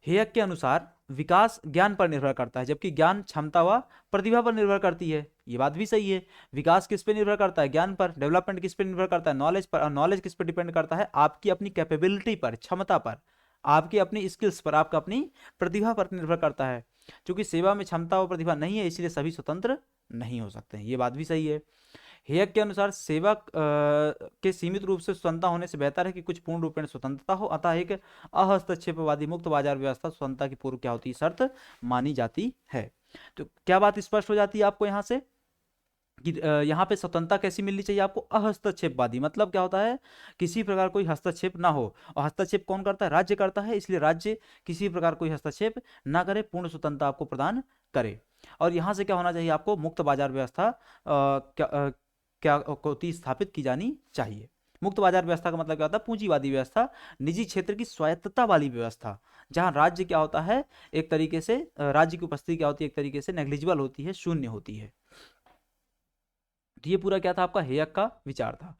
हेयक के अनुसार विकास ज्ञान पर निर्भर करता है, जबकि ज्ञान क्षमता व प्रतिभा पर निर्भर करती है। ये बात भी सही है। विकास किस पे निर्भर करता है, ज्ञान पर। डेवलपमेंट किस पे निर्भर करता है, नॉलेज पर। नॉलेज किस पे डिपेंड करता है, आपकी अपनी कैपेबिलिटी पर, क्षमता पर, आपकी अपनी स्किल्स पर, आपका अपनी प्रतिभा पर निर्भर करता है। क्योंकि सेवा में क्षमता और प्रतिभा नहीं है, इसलिए सभी स्वतंत्र नहीं हो सकते हैं। ये बात भी सही है। हेयक के अनुसार सेवा के सीमित रूप से स्वतंत्रता होने से बेहतर है कि कुछ पूर्ण रूप में स्वतंत्रता हो। अतः एक अहस्तक्षेपवादी मुक्त बाजार व्यवस्था स्वतंत्रता की पूर्व क्या होती है, शर्त मानी जाती है। तो क्या बात स्पष्ट हो जाती है आपको यहाँ से कि यहाँ पे स्वतंत्रता कैसी मिलनी चाहिए आपको, अहस्तक्षेपवादी। मतलब क्या होता है, किसी प्रकार कोई हस्तक्षेप ना हो। और हस्तक्षेप कौन करता है, राज्य करता है, इसलिए राज्य किसी प्रकार कोई हस्तक्षेप ना करे, पूर्ण स्वतंत्रता आपको प्रदान करे। और यहाँ से क्या होना चाहिए आपको, मुक्त बाजार व्यवस्था क्या होती स्थापित की जानी चाहिए। मुक्त बाजार व्यवस्था का मतलब क्या होता है, पूंजीवादी व्यवस्था, निजी क्षेत्र की स्वायत्तता वाली व्यवस्था, जहां राज्य क्या होता है, एक तरीके से राज्य की उपस्थिति क्या होती है, एक तरीके से नेग्लिजिबल होती है, शून्य होती है। तो ये पूरा क्या था आपका हेयक का विचार था।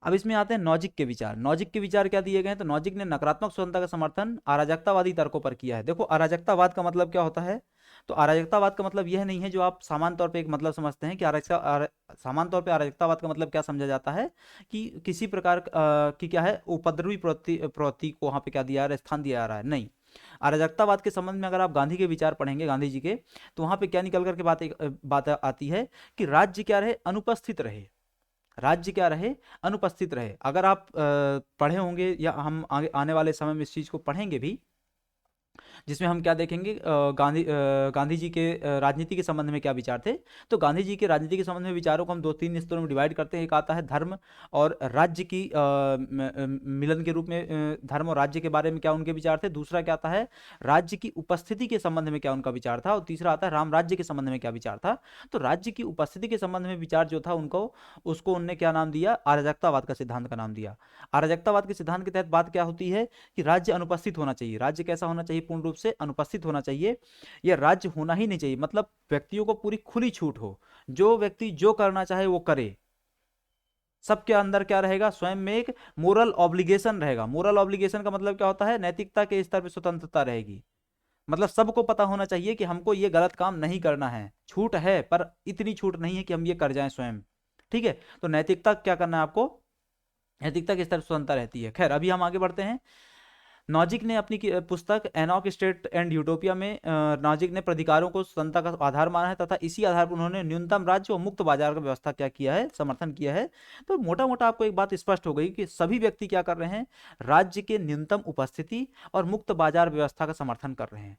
अब इसमें आते हैं नॉजिक के विचार। नॉजिक के विचार क्या दिए गए हैं, तो नॉजिक ने नकारात्मक स्वतंत्रता का समर्थन अराजकतावादी तर्कों पर किया है। देखो अराजकतावाद का मतलब क्या होता है, तो अराजकतावाद का मतलब यह नहीं है जो आप सामान्य तौर पे एक मतलब समझते हैं कि सामान्य तौर पे अराजकतावाद का मतलब क्या समझा जाता है कि किसी प्रकार की क्या है, उपद्रवी प्रवृत्ति को वहां पे क्या दिया जा रहा है, स्थान दिया जा रहा है। नहीं, अराजकतावाद के संबंध में अगर आप गांधी के विचार पढ़ेंगे, गांधी जी के, तो वहां पे क्या निकल करके बात आती है कि राज्य क्या रहे, अनुपस्थित रहे। राज्य क्या रहे, अनुपस्थित रहे। अगर आप पढ़े होंगे या हम आगे आने वाले समय में इस चीज को पढ़ेंगे भी, जिसमें हम क्या देखेंगे, गांधी जी के राजनीति के संबंध में क्या विचार थे। तो गांधी जी के राजनीति के संबंध में विचारों को हम दो तीन स्तरों में डिवाइड करते हैं। एक आता है धर्म और राज्य की मिलन के रूप में, धर्म और राज्य के बारे में क्या उनके विचार थे। दूसरा क्या आता है, राज्य की उपस्थिति के संबंध में क्या उनका विचार था। और तीसरा आता है राम राज्य के संबंध में क्या विचार था। तो राज्य की उपस्थिति के संबंध में विचार जो था उनको, उसको उनने क्या नाम दिया, अराजकतावाद का सिद्धांत का नाम दिया। अराजकतावाद के सिद्धांत के तहत बात क्या होती है कि राज्य अनुपस्थित होना चाहिए। राज्य कैसा होना चाहिए, पूर्ण रूप से अनुपस्थित होना चाहिए। यह राज्य होना ही नहीं चाहिए, मतलब व्यक्तियों को पूरी खुली छूट हो, जो व्यक्ति जो करना चाहे वो करे। सबके अंदर क्या रहेगा, स्वयं में एक मोरल ऑब्लिगेशन रहेगा। मोरल ऑब्लिगेशन का मतलब क्या होता है, नैतिकता के स्तर पर स्वतंत्रता रहेगी। मतलब सबको पता होना चाहिए कि हमको ये गलत काम नहीं करना है। छूट है पर इतनी छूट नहीं है कि हम ये कर जाएं स्वयं। ठीक है, तो नैतिकता क्या करना है आपको, नैतिकता के स्तर पर स्वतंत्रता रहती है। खैर अभी हम आगे बढ़ते हैं। नॉजिक ने अपनी पुस्तक एनॉक स्टेट एंड यूटोपिया में नॉजिक ने प्राधिकारों को स्वतंत्रता का आधार माना है, तथा इसी आधार पर उन्होंने न्यूनतम राज्य और मुक्त बाजार का व्यवस्था क्या किया है, समर्थन किया है। तो मोटा मोटा आपको एक बात स्पष्ट हो गई कि सभी व्यक्ति क्या कर रहे हैं, राज्य के न्यूनतम उपस्थिति और मुक्त बाजार व्यवस्था का समर्थन कर रहे हैं।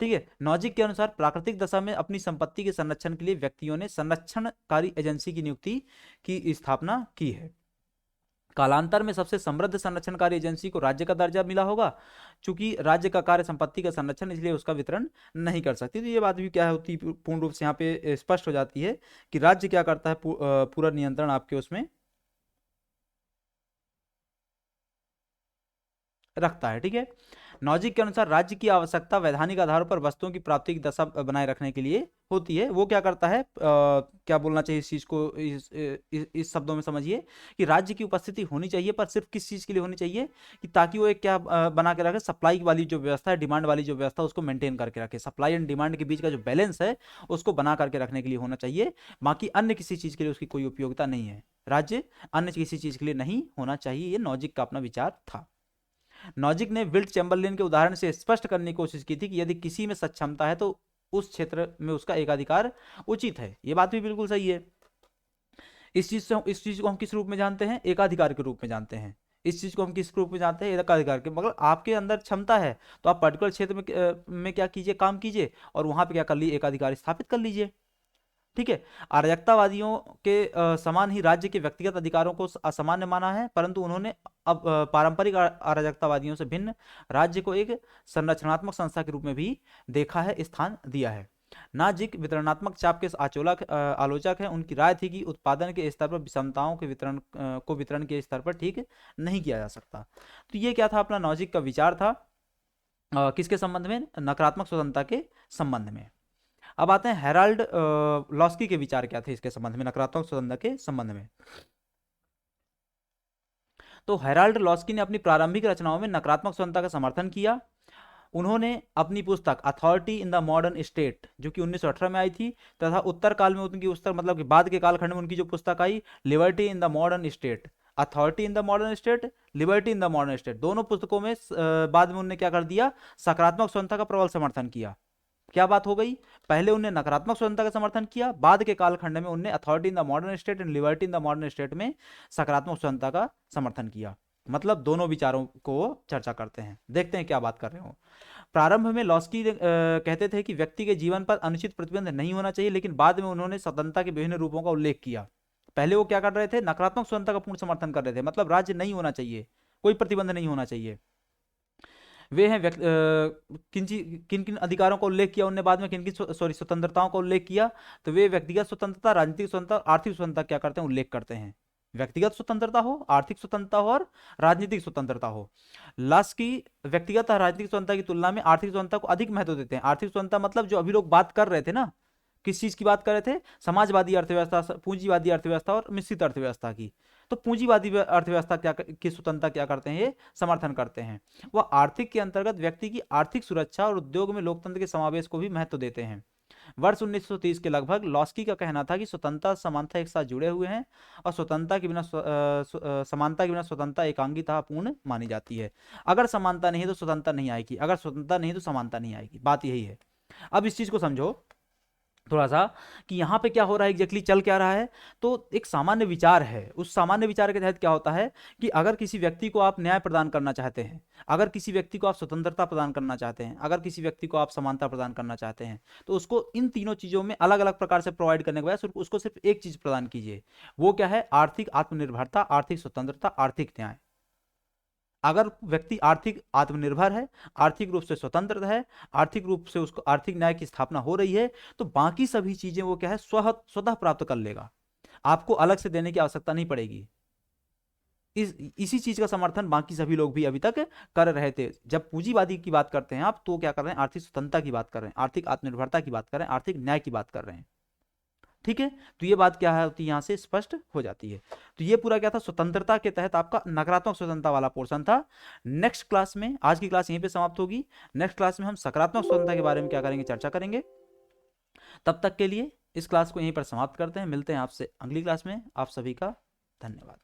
ठीक है, नॉजिक के अनुसार प्राकृतिक दशा में अपनी संपत्ति के संरक्षण के लिए व्यक्तियों ने संरक्षणकारी एजेंसी की नियुक्ति की स्थापना की है। कालांतर में सबसे समृद्ध संरक्षणकारी एजेंसी को राज्य का दर्जा मिला होगा, चूंकि राज्य का कार्य संपत्ति का संरक्षण, इसलिए उसका वितरण नहीं कर सकती। तो ये बात भी क्या होती है, पूर्ण रूप से यहाँ पे स्पष्ट हो जाती है कि राज्य क्या करता है, पूरा नियंत्रण आपके उसमें रखता है। ठीक है, नॉजिक के अनुसार राज्य की आवश्यकता वैधानिक आधारों पर वस्तुओं की प्राप्ति की दशा बनाए रखने के लिए होती है। वो क्या करता है, क्या बोलना चाहिए इस चीज को, इस शब्दों में समझिए कि राज्य की उपस्थिति होनी चाहिए, पर सिर्फ किस चीज के लिए होनी चाहिए, कि ताकि वो एक क्या बना के रखे, सप्लाई वाली जो व्यवस्था है, डिमांड वाली जो व्यवस्था, उसको मेंटेन करके रखे। सप्लाई एंड डिमांड के बीच का जो बैलेंस है उसको बना करके रखने के लिए होना चाहिए। बाकी अन्य किसी चीज के लिए उसकी कोई उपयोगिता नहीं है। राज्य अन्य किसी चीज के लिए नहीं होना चाहिए। ये नॉजिक का अपना विचार था। नॉजिक ने विल्ट चैम्बरलिन के उदाहरण से स्पष्ट करने की कोशिश की थी कि यदि किसी में सक्षमता है तो उस क्षेत्र में उसका एकाधिकार उचित है। यह बात भी बिल्कुल सही है। इस चीज को हम किस रूप में जानते हैं, एकाधिकार के रूप में जानते हैं। इस चीज को हम किस रूप में जानते हैं, एकाधिकार के। मतलब आपके अंदर क्षमता है तो आप पर्टिकुलर क्षेत्र में क्या कीजिए, काम कीजिए, और वहां पे क्या कर लीजिए, एकाधिकार स्थापित कर लीजिए। ठीक है। अराजकतावादियों के समान ही राज्य के व्यक्तिगत अधिकारों को असामान्य माना है, परंतु उन्होंने अब पारंपरिक अराजकतावादियों से भिन्न राज्य को एक संरचनात्मक संस्था के रूप में भी देखा है, स्थान दिया है। नाजिक वितरणात्मक चाप के आलोचक हैं। उनकी राय थी कि उत्पादन के स्तर पर विषमताओं के वितरण के स्तर पर ठीक नहीं किया जा सकता। तो ये क्या था, अपना नाजिक का विचार था, किसके संबंध में, नकारात्मक स्वतंत्रता के संबंध में। अब आते हैं हेराल्ड लॉस्की के विचार क्या थे इसके संबंध में, नकारात्मक स्वतंत्रता के संबंध में। तो हेराल्ड लॉस्की ने अपनी प्रारंभिक रचनाओं में नकारात्मक स्वतंत्रता का समर्थन किया। उन्होंने अपनी पुस्तक authority in the modern state, जो कि 1918 में आई थी, तथा उत्तर काल में उनकी पुस्तक, मतलब कि बाद के कालखंड में उनकी जो पुस्तक आई, liberty in the modern state, authority in the modern state, liberty in the modern state, दोनों पुस्तकों में बाद में उन्होंने क्या कर दिया, सकारात्मक स्वतंत्रता का प्रबल समर्थन किया। क्या बात हो गई, पहले उन्हें नकारात्मक स्वतंत्रता का समर्थन किया, बाद के कालखंड में उन्हें authority in the modern state and liberty in the modern state में सकारात्मक स्वतंत्रता का समर्थन किया। मतलब दोनों विचारों को चर्चा करते हैं, देखते हैं क्या बात कर रहे हो। प्रारंभ में लॉस्की कहते थे कि व्यक्ति के जीवन पर अनुचित प्रतिबंध नहीं होना चाहिए, लेकिन बाद में उन्होंने स्वतंत्रता के विभिन्न रूपों का उल्लेख किया। पहले वो क्या कर रहे थे, नकारात्मक स्वतंत्रता का पूर्ण समर्थन कर रहे थे, मतलब राज्य नहीं होना चाहिए, कोई प्रतिबंध नहीं होना चाहिए। वे हैं किन किन अधिकारों का उल्लेख किया उन्होंने बाद में, किन किन स्वतंत्रताओं का उल्लेख किया, तो वे व्यक्तिगत स्वतंत्रता, राजनीतिक स्वतंत्रता, आर्थिक स्वतंत्रता क्या करते हैं, उल्लेख करते हैं। व्यक्तिगत स्वतंत्रता हो, आर्थिक स्वतंत्रता हो और राजनीतिक स्वतंत्रता हो। लॉस्की व्यक्तिगत और राजनीतिक स्वतंत्रता की तुलना में आर्थिक स्वतंत्रता को अधिक महत्व देते हैं। आर्थिक स्वतंत्रता मतलब जो अभी लोग बात कर रहे थे ना, किस चीज की बात कर रहे थे, समाजवादी अर्थव्यवस्था, पूंजीवादी अर्थव्यवस्था और मिश्रित अर्थव्यवस्था की। तो पूंजीवादी अर्थव्यवस्था क्या की स्वतंत्रता क्या करते हैं, ये समर्थन करते हैं। वह आर्थिक के अंतर्गत व्यक्ति की आर्थिक सुरक्षा और उद्योग में लोकतंत्र के समावेश को भी महत्व देते हैं। वर्ष 1930 के लगभग लॉस्की का कहना था कि स्वतंत्रता समानता एक साथ जुड़े हुए हैं और स्वतंत्रता के बिना समानता के बिना स्वतंत्रता एकांगिता पूर्ण मानी जाती है। अगर समानता नहीं है तो स्वतंत्रता नहीं आएगी, अगर स्वतंत्रता नहीं है तो समानता नहीं आएगी, बात यही है। अब इस चीज को समझो थोड़ा सा कि यहाँ पे क्या हो रहा है, एग्जैक्टली चल क्या रहा है। तो एक सामान्य विचार है, उस सामान्य विचार के तहत क्या होता है कि अगर किसी व्यक्ति को आप न्याय प्रदान करना चाहते हैं, अगर किसी व्यक्ति को आप स्वतंत्रता प्रदान करना चाहते हैं, अगर किसी व्यक्ति को आप समानता प्रदान करना चाहते हैं, तो उसको इन तीनों चीजों में अलग अलग प्रकार से प्रोवाइड करने के बजाय उसको सिर्फ एक चीज प्रदान कीजिए। वो क्या है, आर्थिक आत्मनिर्भरता, आर्थिक स्वतंत्रता, आर्थिक न्याय। अगर व्यक्ति आर्थिक आत्मनिर्भर है, आर्थिक रूप से स्वतंत्र है, आर्थिक रूप से उसको आर्थिक न्याय की स्थापना हो रही है, तो बाकी सभी चीजें वो क्या है, स्वतः प्राप्त कर लेगा, आपको अलग से देने की आवश्यकता नहीं पड़ेगी। इसी चीज का समर्थन बाकी सभी लोग भी अभी तक कर रहे थे। जब पूंजीवादी की बात करते हैं आप, तो क्या कर रहे हैं, आर्थिक स्वतंत्रता की बात कर रहे हैं, आर्थिक आत्मनिर्भरता की बात कर रहे हैं, आर्थिक न्याय की बात कर रहे हैं। ठीक है, तो ये बात क्या है होती है, यहाँ से स्पष्ट हो जाती है। तो ये पूरा क्या था, स्वतंत्रता के तहत आपका नकारात्मक स्वतंत्रता वाला पोर्शन था। नेक्स्ट क्लास में, आज की क्लास यहीं पे समाप्त होगी, नेक्स्ट क्लास में हम सकारात्मक स्वतंत्रता के बारे में क्या करेंगे, चर्चा करेंगे। तब तक के लिए इस क्लास को यहीं पर समाप्त करते हैं, मिलते हैं आपसे अगली क्लास में। आप सभी का धन्यवाद।